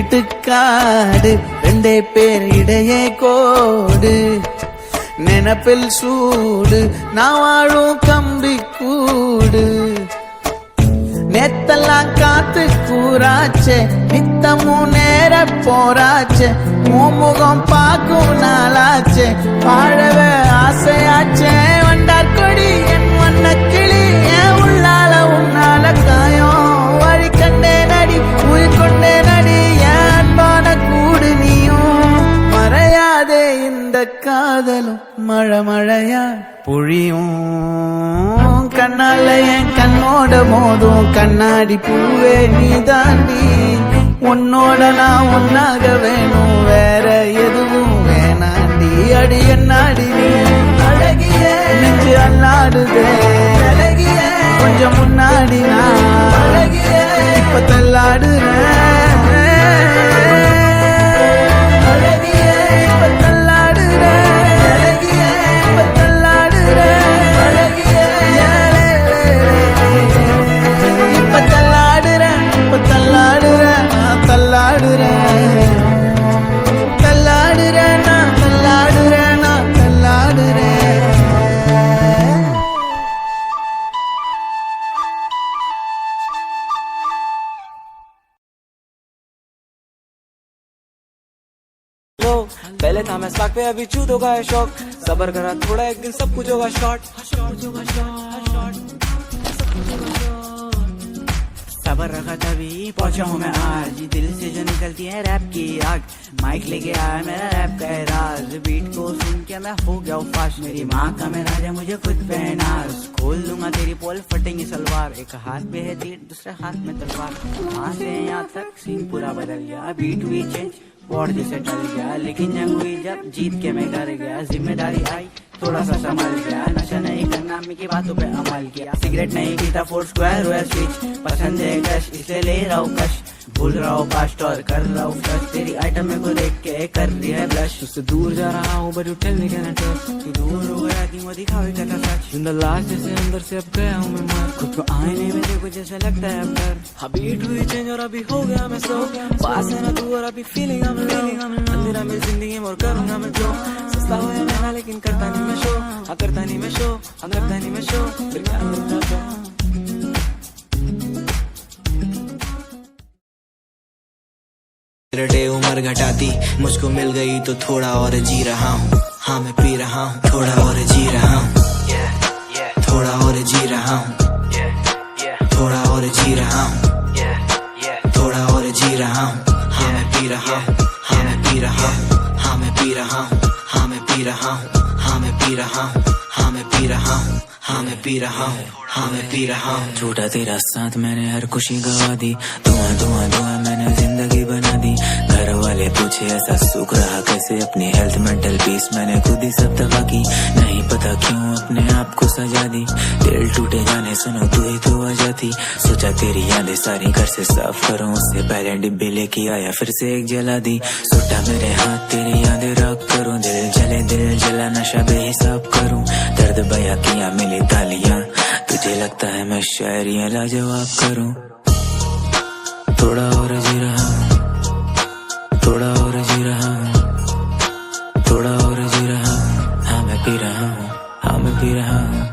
இருட்டுக்காடு ரெண்டே பேர் இடையே கோடு நினப்பில் சூடு நான் வாழும் கம்பி கூடு நேத்தெல்லாம் காத்து கூறாச்சே நித்தமும் நேர போராச்சே முகம் பார்க்கும் நாளாச்சே வாழவே ஆசையாச்சே வண்டார் கொடி என் வண்ண கிளி என் உள்ளால உன்னால காயம் வழி கண்டே நடி உயிர் கொண்டே நடி என் அன்பான கூடு நீயும் மறையாதே இந்த காதலும் மழை மழையா பொழியும் கண்ணால என் கண்ணோட மோதும் கண்ணாடி பூவே நீ தாண்டி உன்னோட நான் ஒன்னாக வேணும் வேற எதுவும் வேணாண்டி அடி என்னாடி நீ அழகிய நெஞ்சு அல்லாடுதே அழகிய கொஞ்சம் முன்னாடி நான் அழகிய இப்ப தள்ளாடுறேன் அழகிய இப்ப தள்ளாடுறேன் அழகிய இப்ப தள்ளாடுறேன் அழகிய இப்ப தள்ளாடுறேன் இப்ப தள்ளாடுறேன் நான் தள்ளாடுறேன் தள்ளாடுறேன் நான் தள்ளாடுறேன் நான் தள்ளாடுறேன் पहले था मैं साक पे अभी चूत होगा है शौक सबर करा थोड़ा एक दिन सब कुछ होगा शॉर्ट सबर रखा तभी पहुंचा हूँ मैं आज दिल से जो निकलती है रैप की आग माइक लेके आया मेरा रैप का राज बीट को सुन के मैं हो गया फास्ट मेरी माँ का मैं राजा मुझे खुद पे नाज खोल दूंगा तेरी पोल फटेंगी सलवार एक हाथ पे है तीर दूसरे हाथ में तलवार वहाँ से यहाँ तक सीन पूरा बदल गया बीट हुई चेंज वॉर्ड जिसे टल गया लेकिन जंग हुई जब जीत के मैं डर गया जिम्मेदारी आई थोड़ा सा संभल गया नशा नहीं करना मम्मी की बातों पे अमल किया सिगरेट नहीं पीता 4 स्क्वायर रोयल स्विच पसंद है कश इसे ले रहा हूँ कश भूल रहा हूँ पास्ट और कर रहा हूँ फ्लश, तेरी आइटम मेरे को देख के कर रही है ब्लश। उससे दूर जा रहा हूँ but you tell me can I trust, तू दूर हो गया कि मैं दिखावे क्या सच। इन द लास्ट जैसे अंदर से अब गया हूँ मैं मर, खुद को आईने में देखो जैसे लगता है अब डर। बीट हुई चेंज और अभी हो गया मैं सो, पास है ना तू और अभी फीलिंग अंधेरा मेरी जिंदगी में और करूँगा मैं जो। सस्ता हो या महंगा लेकिन करता नहीं मैं शो, हाँ करता नहीं मैं शो, हाँ करता नहीं मैं शो, फिर क्या करता शो। डे उम्र घटाती मुझको मिल गई तो थोड़ा और जी रहा हूँ, हाँ मैं पी रहा हूँ, थोड़ा और जी रहा हूँ, थोड़ा और जी रहा हूँ, थोड़ा और जी रहा हूँ, थोड़ा और जी रहा हूँ, हाँ मैं पी रहा हूँ, हाँ मैं पी रहा हूँ, हाँ मैं पी रहा हूँ, हाँ मैं पी रहा हूँ, हाँ मैं पी रहा हूँ, हाँ मैं पी रहा हूँ, हाँ मैं पी रहा हूँ, हाँ मैं पी रहा हूँ। छूटा तेरा साथ मैंने हर खुशी गवा दी, धुआं धुआं धुआं मैंने जिंदगी बना दी। घर वाले पूछे ऐसा सुख रहा कैसे, अपनी हेल्थ मेंटल पीस मैंने खुद ही सब दबा की। नहीं पता क्यों अपने आप को सजा दी, दिल टूटे जाने सुनो तू ही तो आ जाती। सोचा तेरी यादें सारी घर से साफ करूं, उससे पहले डिब्बे लेके आया फिर से एक जला दी। सुटा मेरे हाथ तेरी यादें रख करूं, दिल जले दिल जला नशा बेहिसाब करूं। दर्द बया किया मिली तालियां, तुझे लगता है मैं शायरियां लाजवाब करूं। थोड़ा और जी रहा हूं, थोड़ा और जी रहा हूं, थोड़ा और जी रहा हूं, हाँ मैं पी रहा हूं, हाँ मैं पी रहा हूं।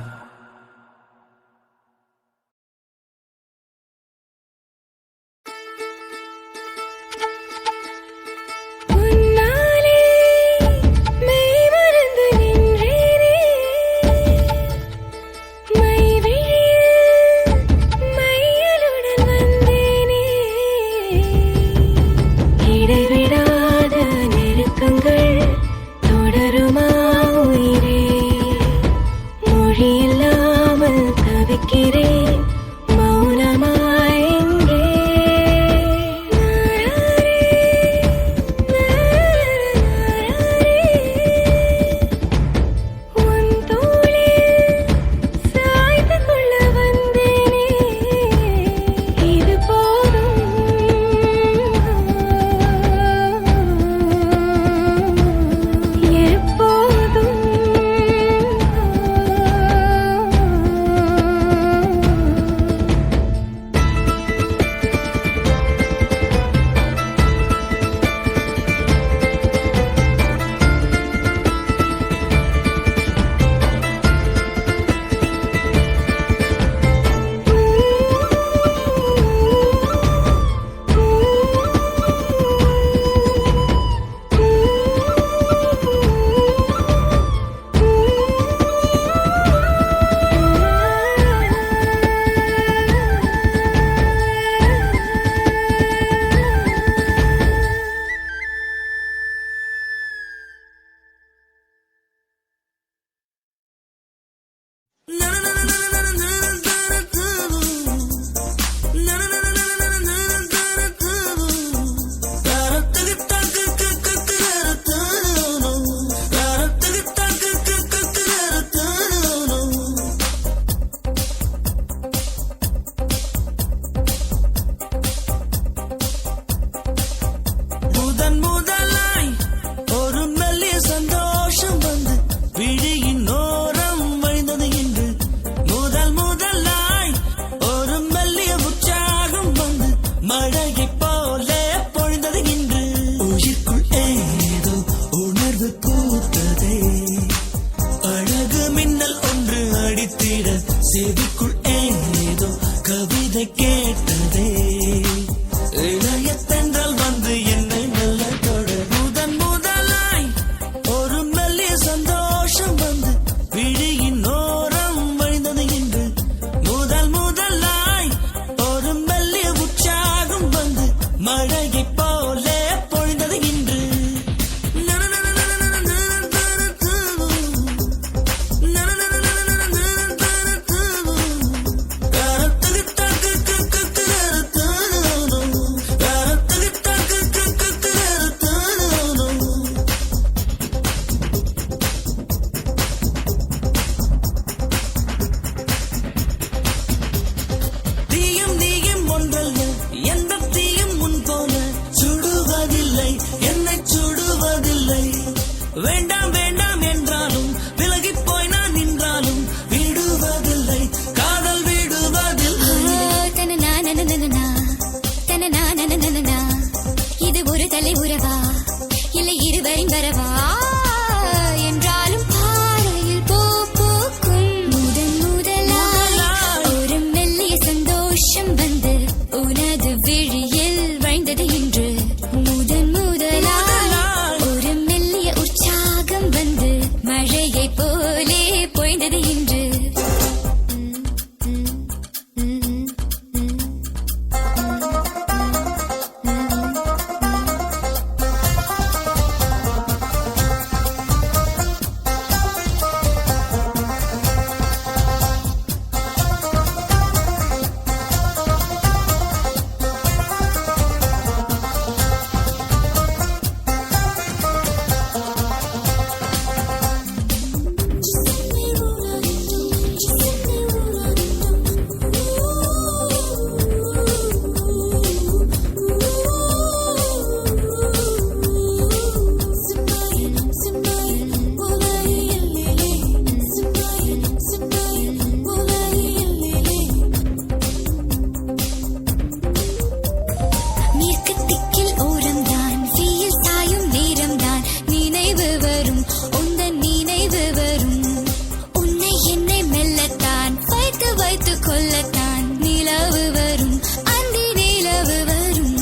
கொல்லத்தான் நிலவு வரும் அந்தி நிலவு வரும்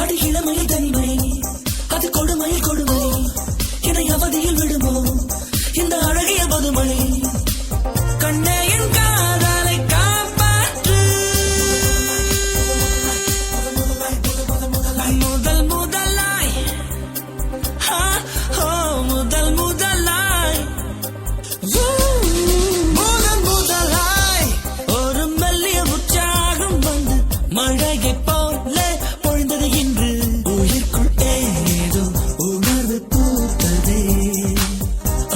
அடி இளமை தனிமை அது கொடுமை கொடுமை என்னை அவதியில் விடுமோ இந்த அழகிய பதுமை கண்ணே என் காதலை காப்பாற்று முதல் முதலாய் முதல் முதலாய் முதல் முதலாய் ஒரு மெல்லிய உற்சாகம் வந்து மழையை போல பொழிந்தது இன்று உயிர்க்குள் ஏதோ உணர்வு பூத்ததே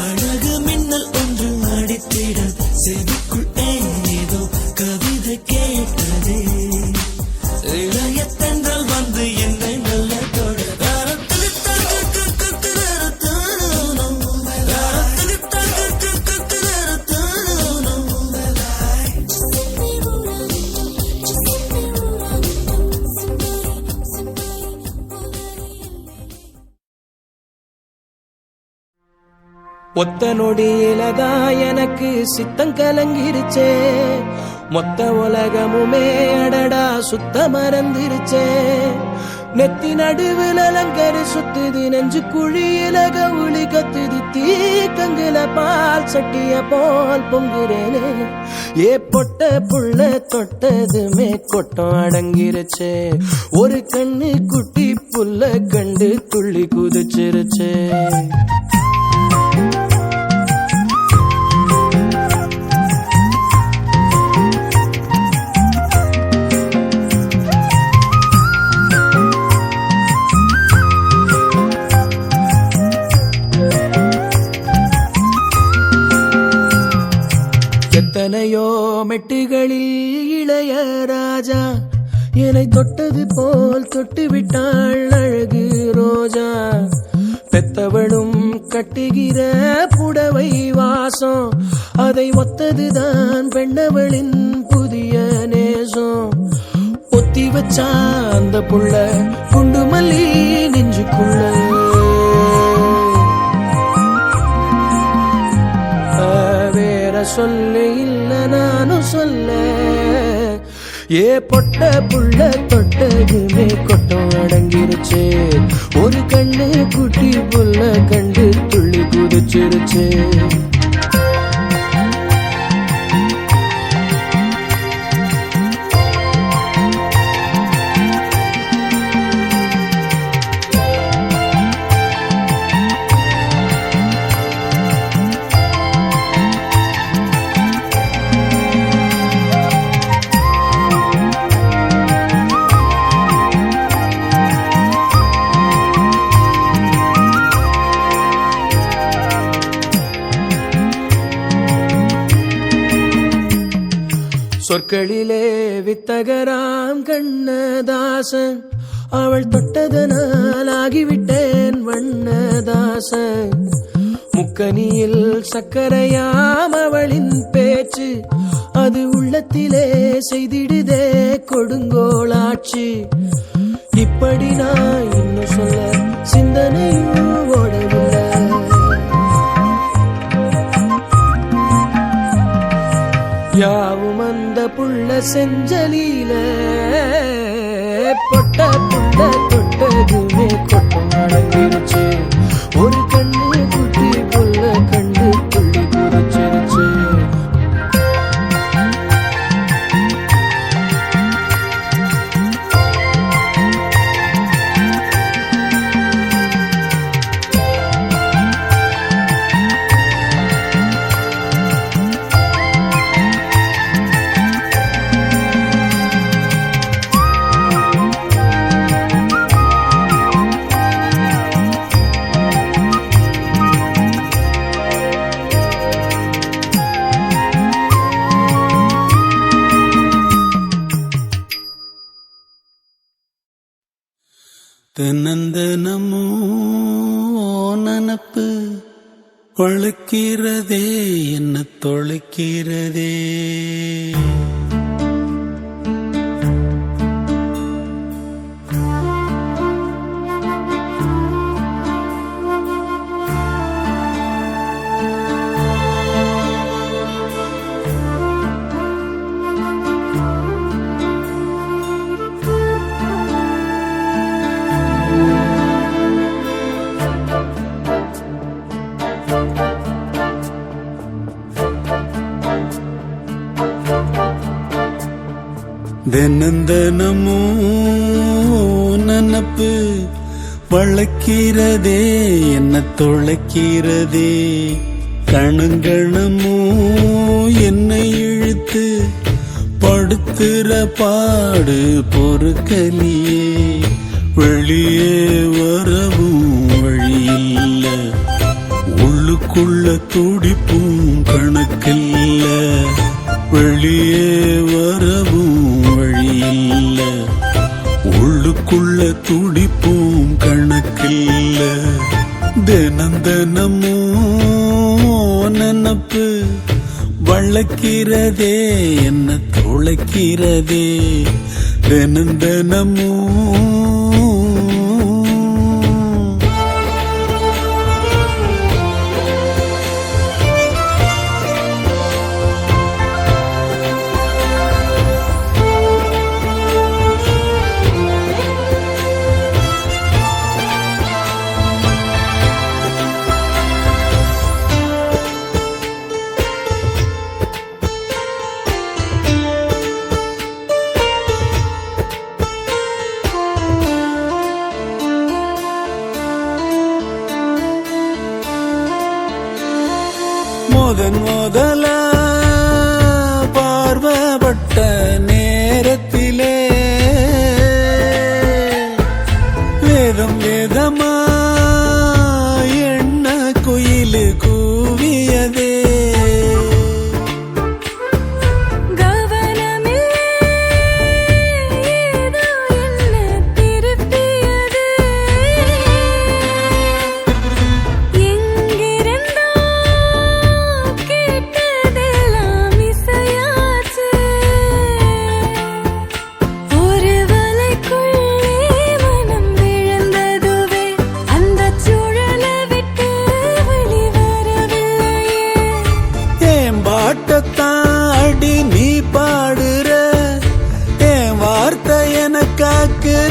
அழகு மின்னல் ஒன்று அடித்திட செவிக்குள் ஏதோ கவிதை கேட்டதே இளைய தென்றல் வந்து என்னை நல்ல தொட ஒத்த நொடியிலதா எனக்கு சித்தம் கலங்கிருச்சே மொத்த உலகமுமே அடடா சுத்த மறந்துருச்சே நெத்தி நடுவில் அலங்கரி சுத்துது நெஞ்சு குழியில கவுளி கத்துது தீ கங்குல பால் சட்டிய போல் பொங்குறேனே ஏ பொட்ட புள்ள தொட்டதுமே கொட்டம் அடங்கிருச்சே ஒரு கண்ணு குட்டி புல்ல கண்டு துள்ளி குதிச்சிருச்சே எத்தனையோ மெட்டுகளில் இளைய ராஜா என்னை தொட்டது போல் தொட்டு விட்டாள் அழகு ரோஜா பெத்தவளும் கட்டுகிற புடவை வாசம் அதை ஒத்ததுதான் பெண்ணவளின் புதிய நேசம் ஒத்தி வச்சா அந்த புள்ள குண்டு மல்லி நெஞ்சுக்குள்ள சொல்ல இல்ல நானும் சொல்ல ஏ பொட்ட புள்ள தொட்டதுமே கொட்டம் அடங்கிருச்சு ஒரு கண்ணு குட்டி புள்ள கண்டு துள்ளி குதிச்சிருச்சு சொற்களிலே வித்தகராம் கண்ணதாசன் அவள் தொட்டதனால் ஆகிவிட்டேன் வண்ணதாசன் முக்கனியில் சக்கரையாம் அவளின் பேச்சு அது உள்ளத்திலே செய்திடுதே கொடுங்கோளாச்சு இப்படி நான் இன்னும் சொல்ல சிந்தனையும் ஓடவில்லை யாவும் அந்த புள்ள செஞ்சலில பொட்ட புள்ள தொட்டதுமே கொட்டம் அடங்கிருச்சு ஒரு கண்ணு குட்டி புள்ள கண்டு துள்ளி குதிச்சிருச்சு தினந்தனமோ நனப்பு கொழுக்கிறதே என்ன தொழுக்கிறதே தினந்தனமும் நினப்பு வளர்க்கிறதே என்ன தொலைக்கிறதே கணங்கணமோ என்னை இழுத்து படுத்துற பாடு பொறுக்கலியே வெளியே வரவும் வழியில்ல உள்ளுக்குள்ள துடிப்பும் கணக்கில்ல வெளியே வரவும் வழியில்ல உள்ளுக்குள்ள துடிப்பும் கணக்கில்ல தினந்தனமோ நினப்பு வளர்க்கிறதே என்ன தொலைக்கிறதே தினந்தனமோ முதல பார்வப்பட்ட நேரத்திலே வேதம் வேதமா எண்ண குயிலு கூவியதே பாட்டத்தாடி நீ பாடுற என் வார்த்தை என காக்குற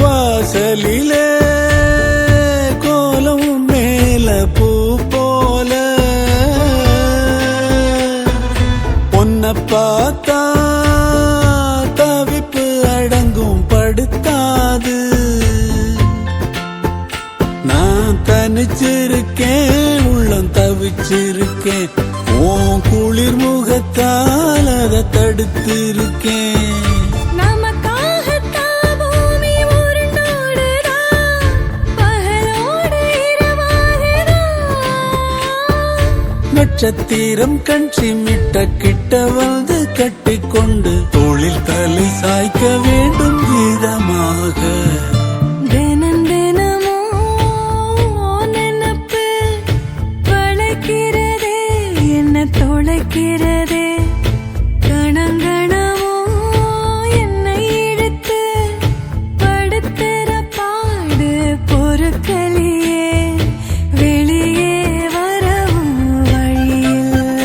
வாசலிலே கோலம் மேல பூ போல உன்னை பார்த்தா தவிப்பு அடங்கும் படுத்தாது நான் தனிச்சிருக்கேன் உள்ளம் தவிச்சிருக்கேன் உன் குளிர் முகத்தால் அதை தடுத்திருக்கேன் நட்சத்திரம் கண் சிமிட்ட கிட்ட வந்து கட்டிக்கொண்டு தோளில் தலை சாய்க்க வேண்டும் கீதமாக தொலைக்கிறதே கணங்கணமோ என்னை இழுத்து படுத்துற பாடு பொறுக்கலியே வெளியே வரவும் வழியில்ல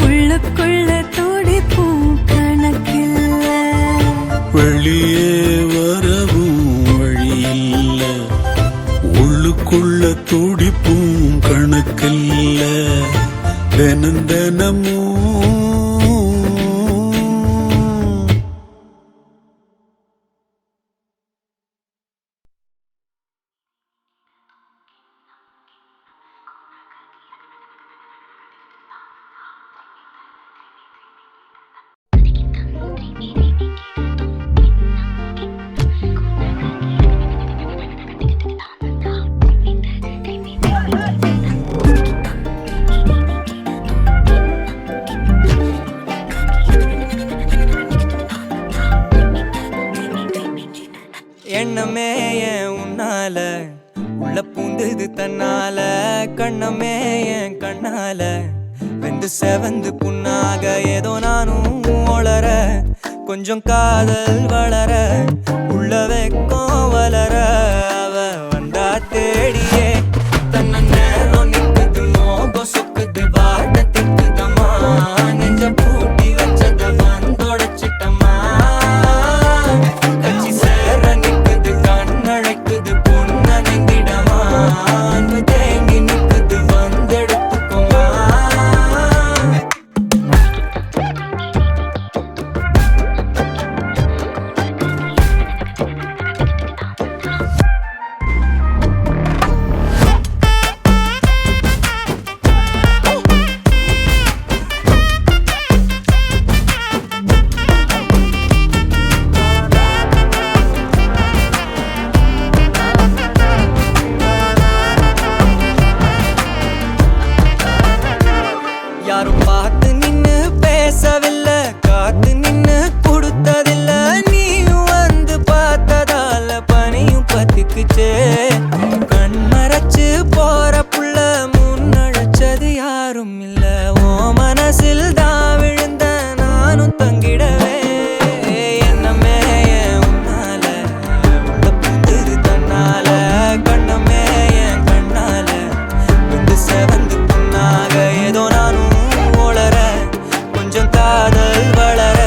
உள்ளுக்குள்ள துடிப்பும் கணக்கில்ல வெளியே வரவும் எண்ணமே ஏன் உன்னால உள்ள பூந்தது தன்னால கண்ணமே என் கண்ணால வெந்து செவந்து புண்ணாக ஏதோ நானும் ஒளர கொஞ்சம் காதல் வளர உள்ள வெக்கம் வளர அவ வந்தா தேடியே தன்ன நேரம் நிக்குது மோகம் சொக்குது வாட்ட திக்குதம்மா நெஞ்ச பூட்டி வச்சத வந்தொடச்சிட்டம்மா கட்சி சேர நிக்குது கண்ணழைக்குது பொண்ண நெங்கிடமா அன்பு தேங்கி நிக்குது வந்தெடுத்துக்குமா யாரும் பார்த்து நின்னு பேசவில்லை காத்து நின்னு கொடுத்ததில்ல நீயும் வந்து பார்த்ததால பனியும் பத்திக்குச்சே கண் மறைச்சு போற புள்ள முன்னழைச்சது யாரும் இல்ல ஓ மனசில் தான் விழுந்த நானும் தங்கிடவே என்னமே ஏன் உன்னால உள்ள புந்தது தன்னால கண்ணமே என் கண்ணால வந்து செவந்து புண்ணாக ஏதோ நானும் ஒளர கொஞ்சம் காதல் வளர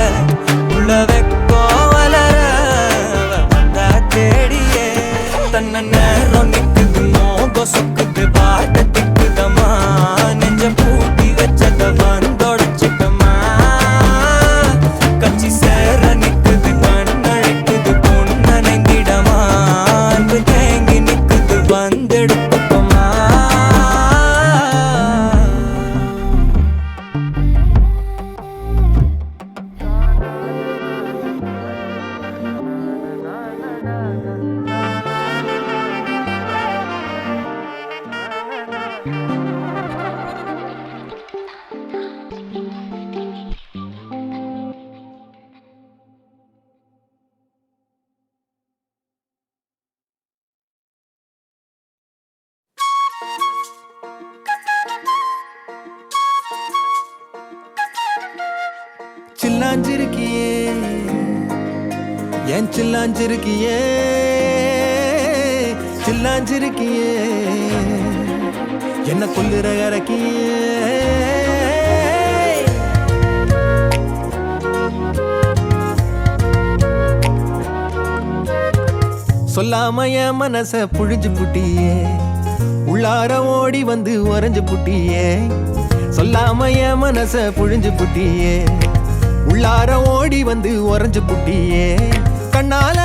உள்ள வெக்கோ வளர வந்தா தேடியே தன்ன நேரம் நிக்குது மோகம் சொக்குது வாட்ட திக்குதம்மா நெஞ்ச பூட்டி வச்சத வந்தொடச்சிட்டம்மா கட்சி சேர நிக்குது கண்ணழைக்குது பொண்ண நெங்கிடமா அன்பு தேங்கி நிக்குது வந்தெடுத்துக்கோமா சில்லாஞ்சிருக்கியே ஏன் சில்லாஞ்சிருக்கியே சில்லாஞ்சிருக்கியே என்ன கொல்லுற இறக்கியே சொல்லாம என் மனச புழிஞ்சு புட்டியே உள்ளார ஓடி வந்து உறைஞ்சு புட்டியே சொல்லாம என் மனச புழிஞ்சு புட்டியே உள்ளார ஓடி வந்து உறைஞ்சு புட்டியே கண்ணால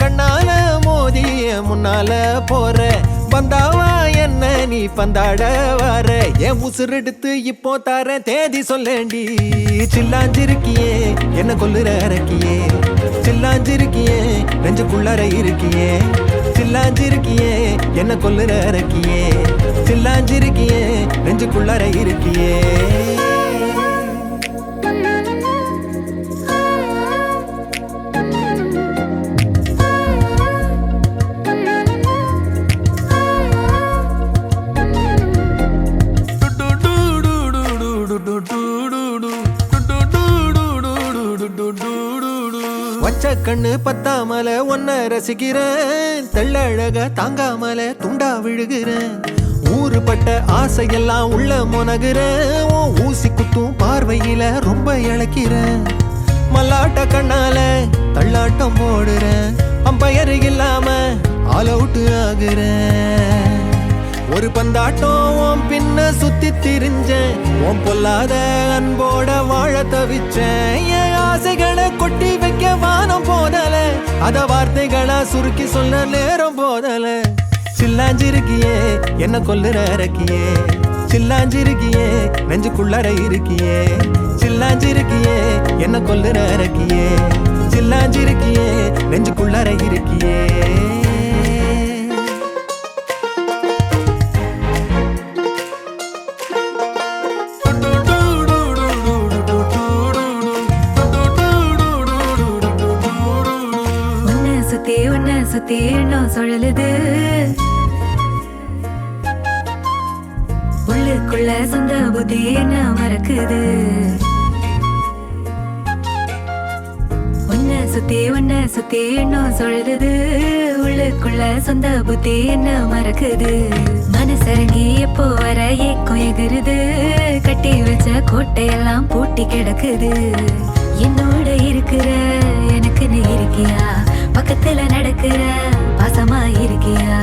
கண்ணால மோதிய முன்னால போற வந்தாவா என்ன நீ பந்தாட வர என் உசுரெடுத்து இப்போ தர தேதி சொல்லேண்டி சில்லாஞ்சிருக்கியே என்ன கொல்லுற இறக்கியே சில்லாஞ்சிருக்கியே நெஞ்சுக்குள்ளற இருக்கியே சில்லாஞ்சிருக்கியே என்ன கொல்லுற இறக்கியே சில்லாஞ்சிருக்கியே நெஞ்சுக்குள்ளற இருக்கியே வச்ச கண்ணு பத்தாமல ஒன்ன ரசிக்கிறேன் தெள்ளழக தாங்காமல துண்டா விழுகிறேன் ஊறுபட்ட ஆசையெல்லாம் உள்ள முனகுறேன் ஊசி குத்தும் பார்வையில ரொம்ப இழக்கிறேன் மல்லாட்ட கண்ணால தள்ளாட்டம் போடுறேன் அம்பயரு இல்லாம ஆல் அவுட் ஆகுறேன் ஒரு பந்தாட்டம் உன் பின்ன சுத்தி திரிஞ்சேன் உன் பொல்லாத அன்போட வாழ தவிச்சேன் என் ஆசைகளை கொட்டி வைக்க வானம் போதல அத வார்த்தைகளா சுருக்கி சொல்ல நேரம் போதல சில்லாஞ்சிருக்கியே என்ன கொல்லுற இறக்கியே சில்லாஞ்சிருக்கியே நெஞ்சுக்குள்ளற இருக்கியே சில்லாஞ்சிருக்கியே என்ன கொல்லுற இறக்கியே சில்லாஞ்சிருக்கியே நெஞ்சுக்குள்ளற இருக்கியே சுத்தி எண்ணம் சுழலுது உள்ளுக்குள்ள சொந்த புத்தி என்ன மறக்குது உன்னை சுத்தி எண்ணம் சுழலுது உள்ளுக்குள்ள சொந்த புத்தி என்ன மறக்குது மனசரங்கி எப்போ வர ஏக்கம் எகுருது கட்டி வச்ச கோட்டையெல்லாம் பூட்டி கிடக்குது என்னோட இருக்கிற எனக்கு நீ இருக்கியா பக்கத்துல நடக்கிற பாசமா இருக்கியா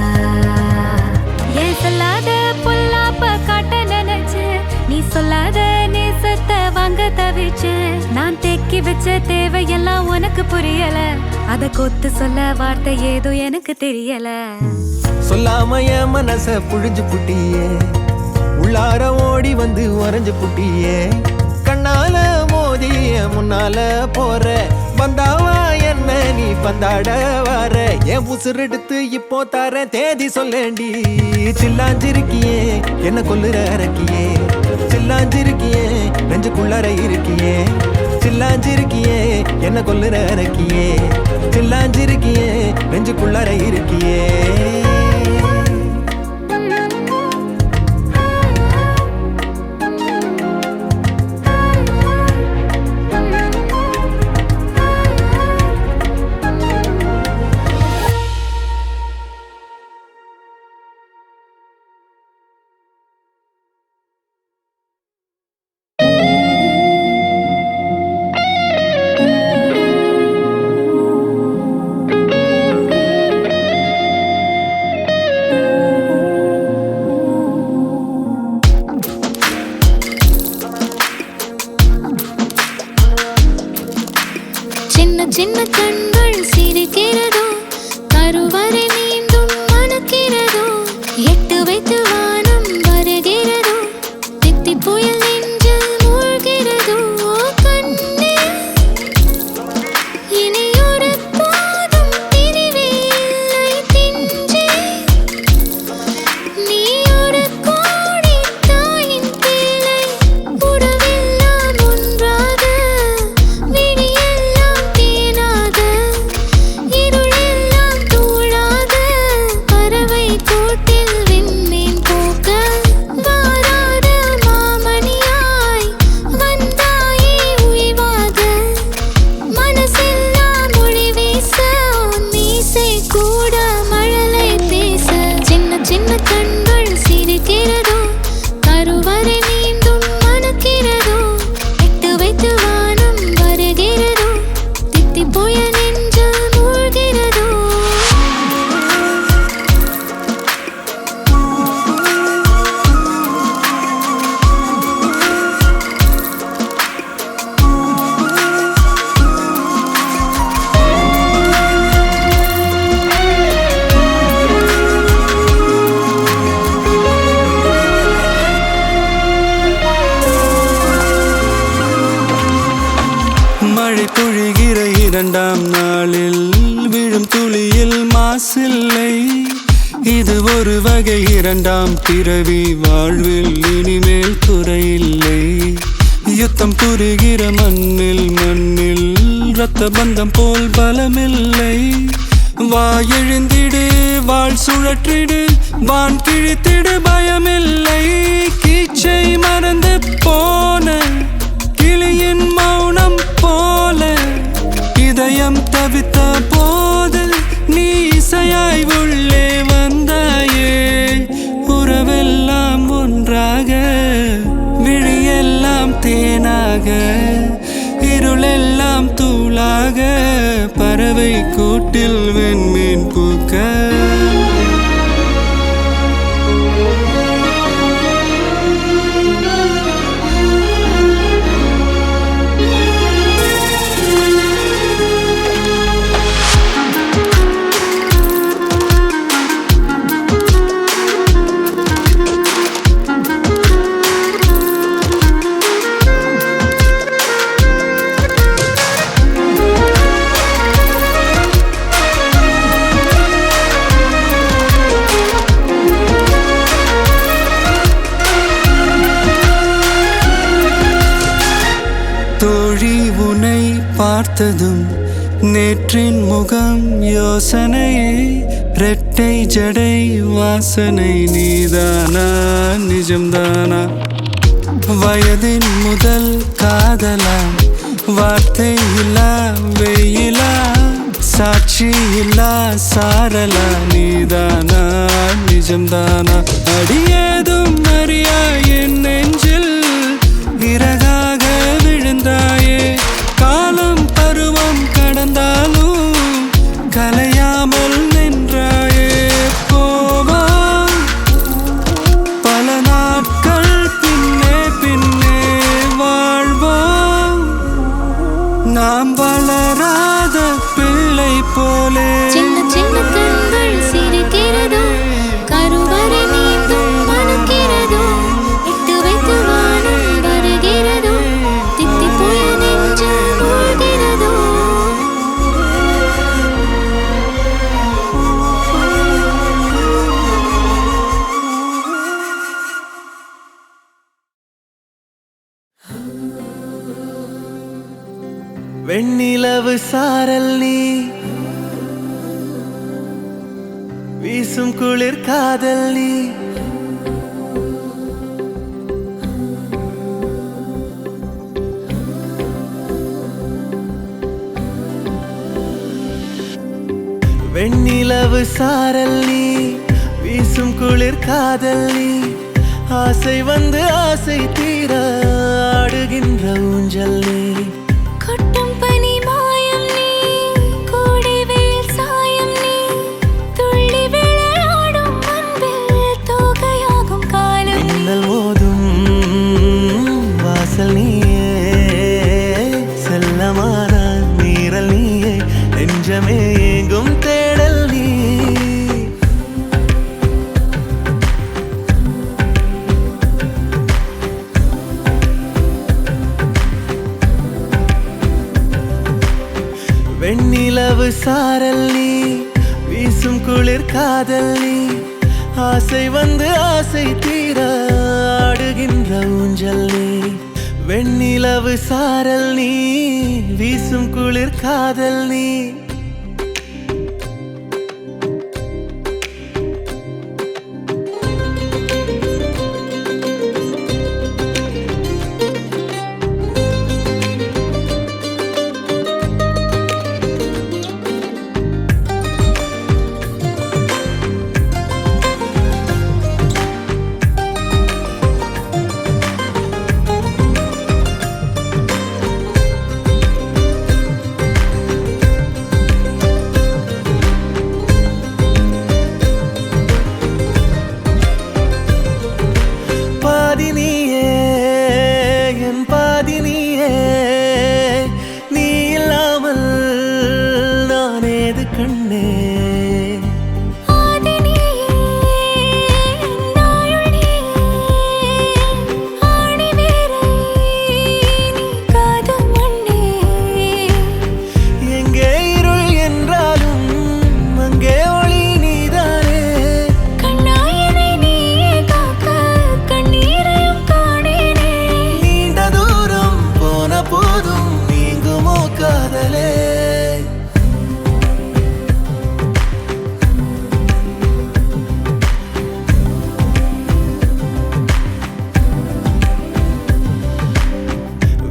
ஏன் சொல்லாத பொல்லாப்ப காட்ட நினைச்சு நீ சொல்லாத நேசத்தை வாங்க தவிச்சு நான் தேக்கி வச்ச தேவையெல்லாம் உனக்கு புரியல அத கொத்து சொல்ல வார்த்தை ஏதோ எனக்கு தெரியல சொல்லாம என் மனச புழிஞ்சு புட்டியே உள்ளார ஓடி வந்து உறைஞ்சு புட்டியே கண்ணால மோதிய முன்னால போற வந்தாவா என்ன நீ பந்தாட வர என் உசுர் எடுத்து இப்போ தர தேதி சொல்லேண்டி சில்லாஞ்சிருக்கியே என்ன கொல்லுற அரக்கியே சில்லாஞ்சிருக்கியே நெஞ்சுக்குள்ளற இருக்கியே சில்லாஞ்சிருக்கியே என்ன கொல்லுற அரக்கியே சில்லாஞ்சிருக்கியே நெஞ்சுக்குள்ளற இருக்கியே சின்ன கண்கள் சிரிக்கிறதோ கருவறை மீண்டும் மணக்கிறதோ எட்டு வைத்து வானம் வருகிறதோ தித்தி புயல் நெஞ்சில் மூழ்கிறதோ கண்ணே இனி ஒரு போதும் பிரிவே இல்லை தின்றே நீ ஒரு கோடி தாயின் பிள்ளை உறவெல்லாம் ஒன்றாக விழியெல்லாம் தேனாக இருளெல்லாம் தூளாக பறவை கூட்டில் விண்மீன் போக்க வாராத மாமணியாய் வந்தாயே உய்வாக மனசெல்லாம் மொழி வீச மீசை கூட மழலை பேச சின்ன சின்ன கண்கள் சிரிக்கிறதோ கருவறை மீண்டும் மணக்கிறதோ எட்டு வைத்து வானம் வருகிறதோ தித்தி புயல் நெஞ்சில் மூழ்கிறதோ மழை பொழிகிற இரண்டாம் நாளில் விழும் துளியில் மாசில்லை இது ஒரு வகை இரண்டாம் பிறவி வாழ்வில் இனிமேல் குறையில்லை யுத்தம் புரிகிற மண்ணில் இரத்த பந்தம் போல் பலமில்லை வா எழுந்திடு வாழ் சுழற்றிடு வான் கிழித்திடு பயமில்லை கீச்சை மறந்து போன கிளியின் மௌனம் போல இதயம் தவித்த போது நீ இசையாய் உள்ளே வந்தாயே உறவெல்லாம் ஒன்றாக விழியெல்லாம் தேனாக இருளெல்லாம் தூளாக பறவை கூட்டில் வெண்மீன் பூக்க பார்த்ததும் நேற்றின் முகம் யோசனையே ரெட்டை ஜடை வாசனை நீதானா நிஜம்தானா வயதின் முதல் காதலா வார்த்தை இல்லா வெயிலா சாட்சி இல்லா சாரலா நீதானா நிஜம்தானா அடியேதும் அறியா என் நெஞ்சில் இறகாக விழுந்தாயே காலம் பருவம் கடந்தாலும் கலையாமல் நின்றாயே போவா பல நாட்கள் பின்னே பின்னே வாழ்வோம் நாம் வளராத பிள்ளை போலே சின்ன சின்ன கண்கள் சிரிக்கிறதோ கருவறை நீந்தும் மணக்கிறதோ இட்டு வைத்து வானம் வருகிறதோ தித்தி போய நெஞ்சு மூழ்கிறதோ வெண்ணிலவு சாரல் நீ வீசும் குளிர் காதல் நீ வெண்ணிலவு சாரல் நீ வீசும் குளிர் காதல் நீ ஆசை வந்து ஆசை தீர ஆடுகின்ற ஊஞ்சல் நீ கொட்டும் பனி மாயம் நீ கோடை வெயில் சாயம் நீ துள்ளி விளையாடும் அன்பில் தோகையாகும் காலம் மின்னல் மோதும் வாசல் நீயே செல்லமான மீறல் நீயே நெஞ்சமே எங்கும் தேடல் நீ வெண்ணிலவு சாரல் நீ வீசும் குளிர் காதல் நீ ஆசை வந்து ஆசை தீர ஆடுகின்ற ஊஞ்சல் நீ வெண்ணிலவு சாரல் நீ வீசும் குளிர் காதல் நீ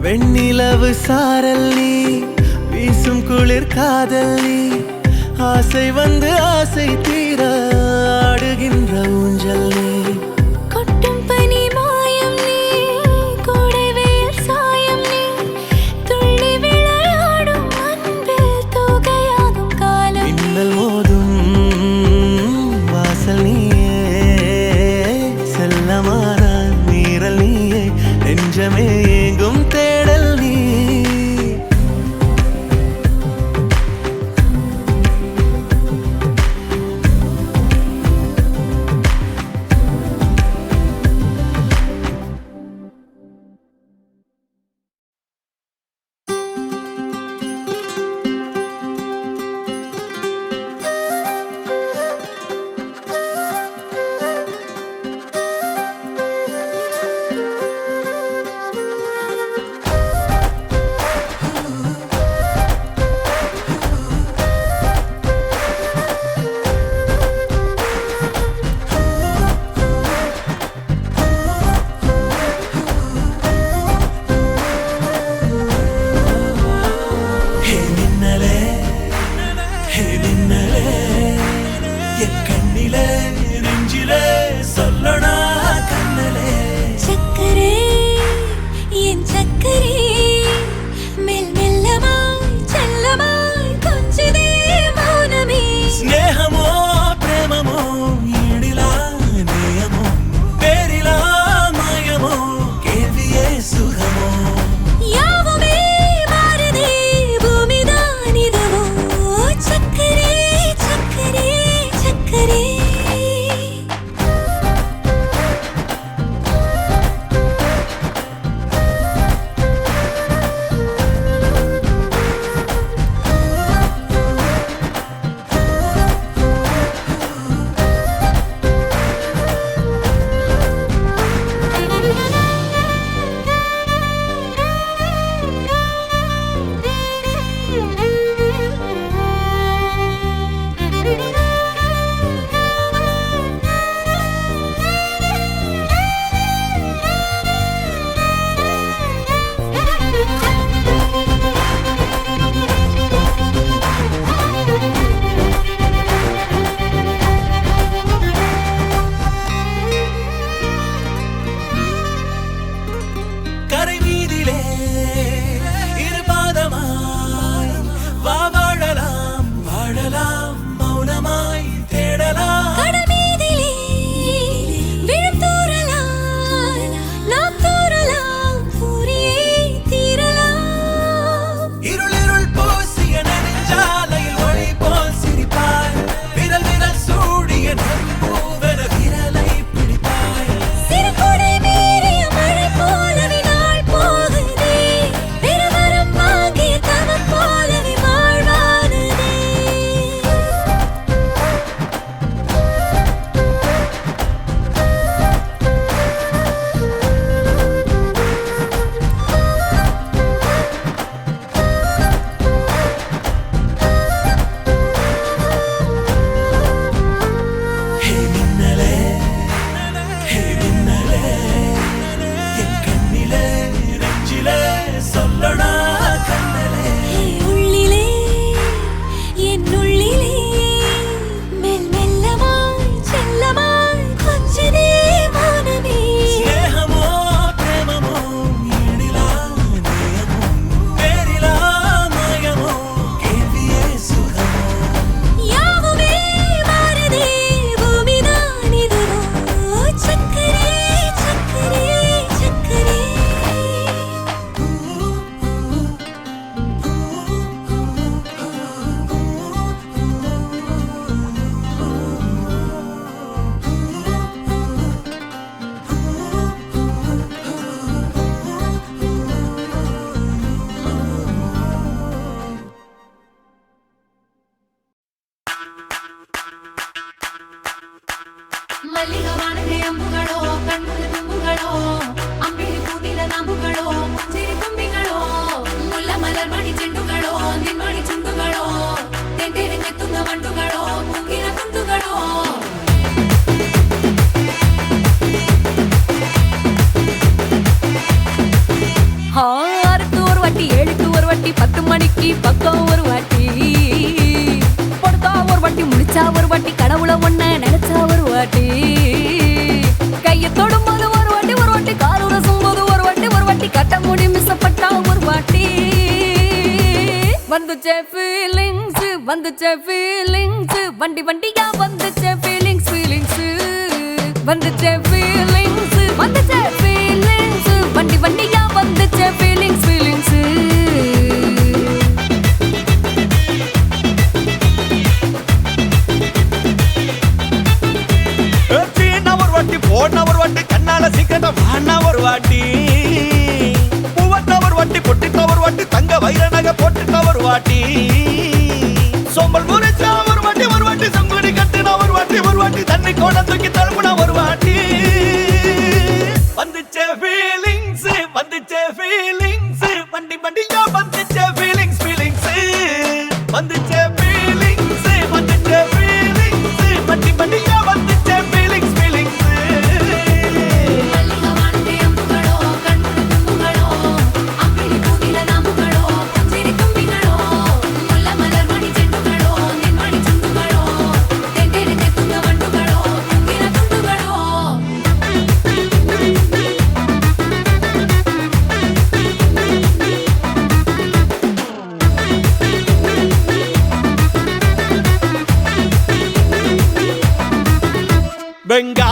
வெண்ணிலவு சாரல் நீ வீசும் குளிர் காதல் நீ ஆசை வந்து ஆசை தீர ஆடுகின்ற ஊஞ்சல் நீ கொட்டும் பனி மாயம் நீ கோடை வெயில் சாயம் நீ துள்ளி விளையாடும் அன்பில் தோகையாகும் காலம் மின்னல் மோதும் வாசல் நீயே செல்லமான மீறல் நீயே நெஞ்சமே எங்கும் தேடல் நீ சக்கரே மெல் மெல்லமாய் செல்லமாய் கொஞ்சிதே மௌனமே ஸ்நேகமோ பிரேமமோ ஈடிலா நேயமோ பேரிலா மாயமோ கேள்வியே சுகமோ யாவுமே மாறுதே பூமிதான் இதுவோ சக்கரே சக்கரே சக்கரே கரை மீதிலே இரு பாதமாய் வா வாழலாம் வாழலாம் மௌனமாய் தேடலாம் கடமீதிலே விழும் தூறலாம் நாம் தூறலாம் பூரியே தீரலாம் இருளிருள் பூசிய நெடுஞ்சாலையில் ஒளி போல் சிரிப்பாய் விரல் விரல் சூடிய நம்பூவென விரலை பிடிப்பாய் சிறு கொடை மீறிய மழை போலவே நாள் போகுதே பெருவரம் வாங்கிய தவம் போலவே வாழ்வானதே ஹே மின்னலே ஹே மின்னலே என் கண்ணிலே நெஞ்சிலே சொல்லடா கண்ணலே உள்ளிலே என் உள்ளிலே மெல் மெல்லமாய் செல்லமாய் கொஞ்சிதே மௌனமே ஸ்நேகமோ பிரேமமோ ஈடிலா நேயமோ பேரிலா மாயமோ கேள்வியே சுகமோ யாவுமே மாறுதே பூமிதான் இதுவோ சக்கரே சக்கரே சக்கரே ಮಲ್ಲಿಗವಾಣದೆ ಅಂಬುಗಳೋ ಕಣ್ಣುಗಳ ತುಂಬುಗಳೋ ಅಂಬಿಲಿ ಕೂದಿಲ ನಂಬುಗಳೋ ಮುಂಚಿರಿ ತುಂಬಿಗಳೋ ಮುಲ್ಲ ಮಲರ್ ಮಣಿ ಚೆಂಡುಗಳೋ ನಿನ್ಮಣಿ ಚುಂಡುಗಳೋ ತೆಂಟೆರೆ ನೆತ್ತುಂದ ಮಂಡುಗಳೋ ಮುಂಗಿನ ತುಂಡುಗಳೋ ஆறுக்கு ஒரு வாட்டி ஏழுக்கு ஒரு வாட்டி 10 மணிக்கு பக்கம் ஒரு வாட்டி படுத்தா ஒரு வாட்டி முடிச்சா ஒரு வாட்டி கடவுளை ஒன்ன நினைச்சா ஒரு வாட்டி கையை தொடும்போது ஒரு வாட்டி கால் உரசும் போது ஒரு வாட்டி கட்ட முடி மிசப்பட்டா ஒரு வாட்டி வந்துச்சே ஃபீலிங்ஸ் வண்டி வண்டியா வந்துச்சே ஃபீலிங்ஸ் வந்துச்சே ஃபீலிங்ஸ் வண்டி வண்டியா வந்துச்சே ஃபீலிங்ஸ் சீனா ஒரு வாட்டி போனா ஒரு வாட்டி கண்ணால சீக்கிரத்தை வானா ஒரு வாட்டி பூவத்தா ஒரு வாட்டி பொட்டித்தா ஒரு வாட்டி தங்க வைர நகை போட்டுட்டா ஒரு வாட்டி சோம்பல் முறைச்சா ஒரு வாட்டி சங்குடி கட்டுனா ஒரு வாட்டி தண்ணி கோட தூக்கி தழுப்புனா ஒரு வாட்டி வந்துச்சே ஃபீலிங்ஸ் வண்டி வண்டியா வந்துச்சே ஃபீலிங்ஸ் வந்துச்சே ஃபீலிங்ஸ் வண்டி வண்டியா வந்துச்சே ஃபீலிங்ஸ் ಮಲ್ಲಿಗವಾಣದೆ ಅಂಬುಗಳೋ ಕಣ್ಣುಗಳ ತುಂಬುಗಳೋ ಅಂಬಿಲಿ ಕೂದಿಲ ನಂಬುಗಳೋ ಮುಂಚಿರಿ ತುಂಬಿಗಳೋ ಮುಲ್ಲ ಮಲರ್ ಮಣಿ ಚೆಂಡುಗಳೋ ನಿನ್ಮಣಿ ಚುಂಡುಗಳೋ ತೆಂಟೆರೆ ನೆತ್ತುಂದ ಮಂಡುಗಳೋ ಮುಂಗಿನ ತುಂಡುಗಳೋ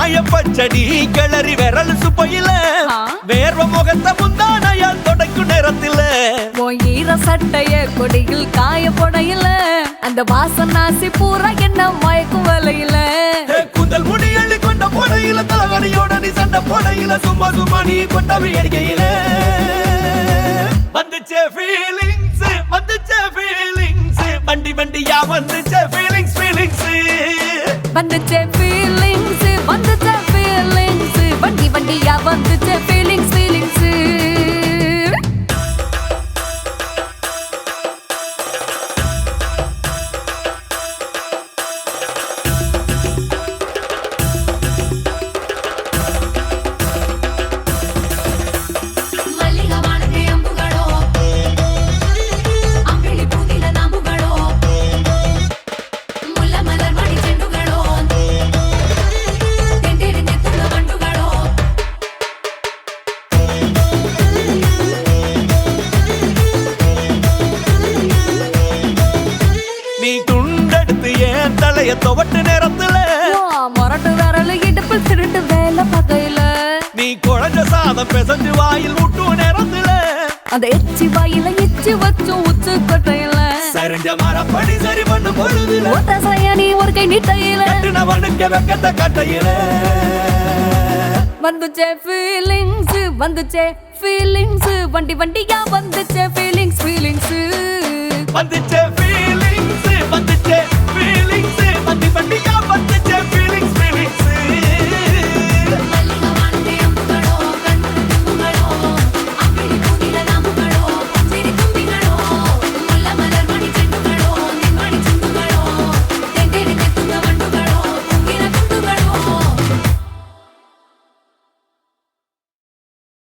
வெங்காய பச்சடி கிளறி விரல் சுப்பையில வேர்வ முகத்த முந்தானையா தொடக்கும் நேரத்தில ஈர சட்டைய கொடியில் காய போடையில அந்த வாசனாசி பூரா என்ன மயக்கும் வலையில கூந்தல் முடி அள்ளி கொண்ட போடையில தலவடியோட நீ சண்டை போடையில சும்மா சும்மா நீ கொண்டவி அடிக்கையில வந்துச்சே ஃபீலிங்ஸ் வந்துச்சே ஃபீலிங்ஸ் வண்டி வண்டியா வந்துச்சே ஃபீலிங்ஸ் ஃபீலிங்ஸ் வந்துச்சே ஃபீலிங்ஸ் வந்துச்சே ஃபீலிங்ஸ் வண்டி வண்டியா வந்துச்சே ஃபீலிங்ஸ் ஃபீலிங்ஸ் ಮಲ್ಲಿಗವಾನಕ್ಕೆ ಅಂಬುಗಳೋ ಅಂಬಿಳಿ ಪೂದಿಲ ನಾಂಬುಗಳೋ ಮುಲ್ಲ ಮಲರ್ ಮಣಿ ಚೆಂಡುಗಳೋ ತೆಂಡೆರೆ ನೆತ್ತುಳ ಗಂಡುಗಳೋ நீ துண்டெடுத்து ஏன் தலைய துவட்டு நேரத்துல மொரட்டு விரல் இடுப்பில் திருட்டு வேலை பகையில நீ குழஞ்ச சாதம் பிசைஞ்சு வாயில் விட்டு நேரத்துல அந்த எச்சி வாயில எச்சி வச்சும் உச்சு கொட்டையில சரிஞ்ச மரப்படி சரி பண்ணு பொழுதுல ஓட்ட சையானி ஒரு கை நீட்டையில கட்டினவனுக்கு வெக்கத்த கட்டையில வந்துச்சே ஃபீலிங்ஸ் வந்துச்சே ஃபீலிங்ஸ் வண்டி வண்டியா வந்துச்சே ஃபீலிங்ஸ் ஃபீலிங்ஸ் வந்துச்ச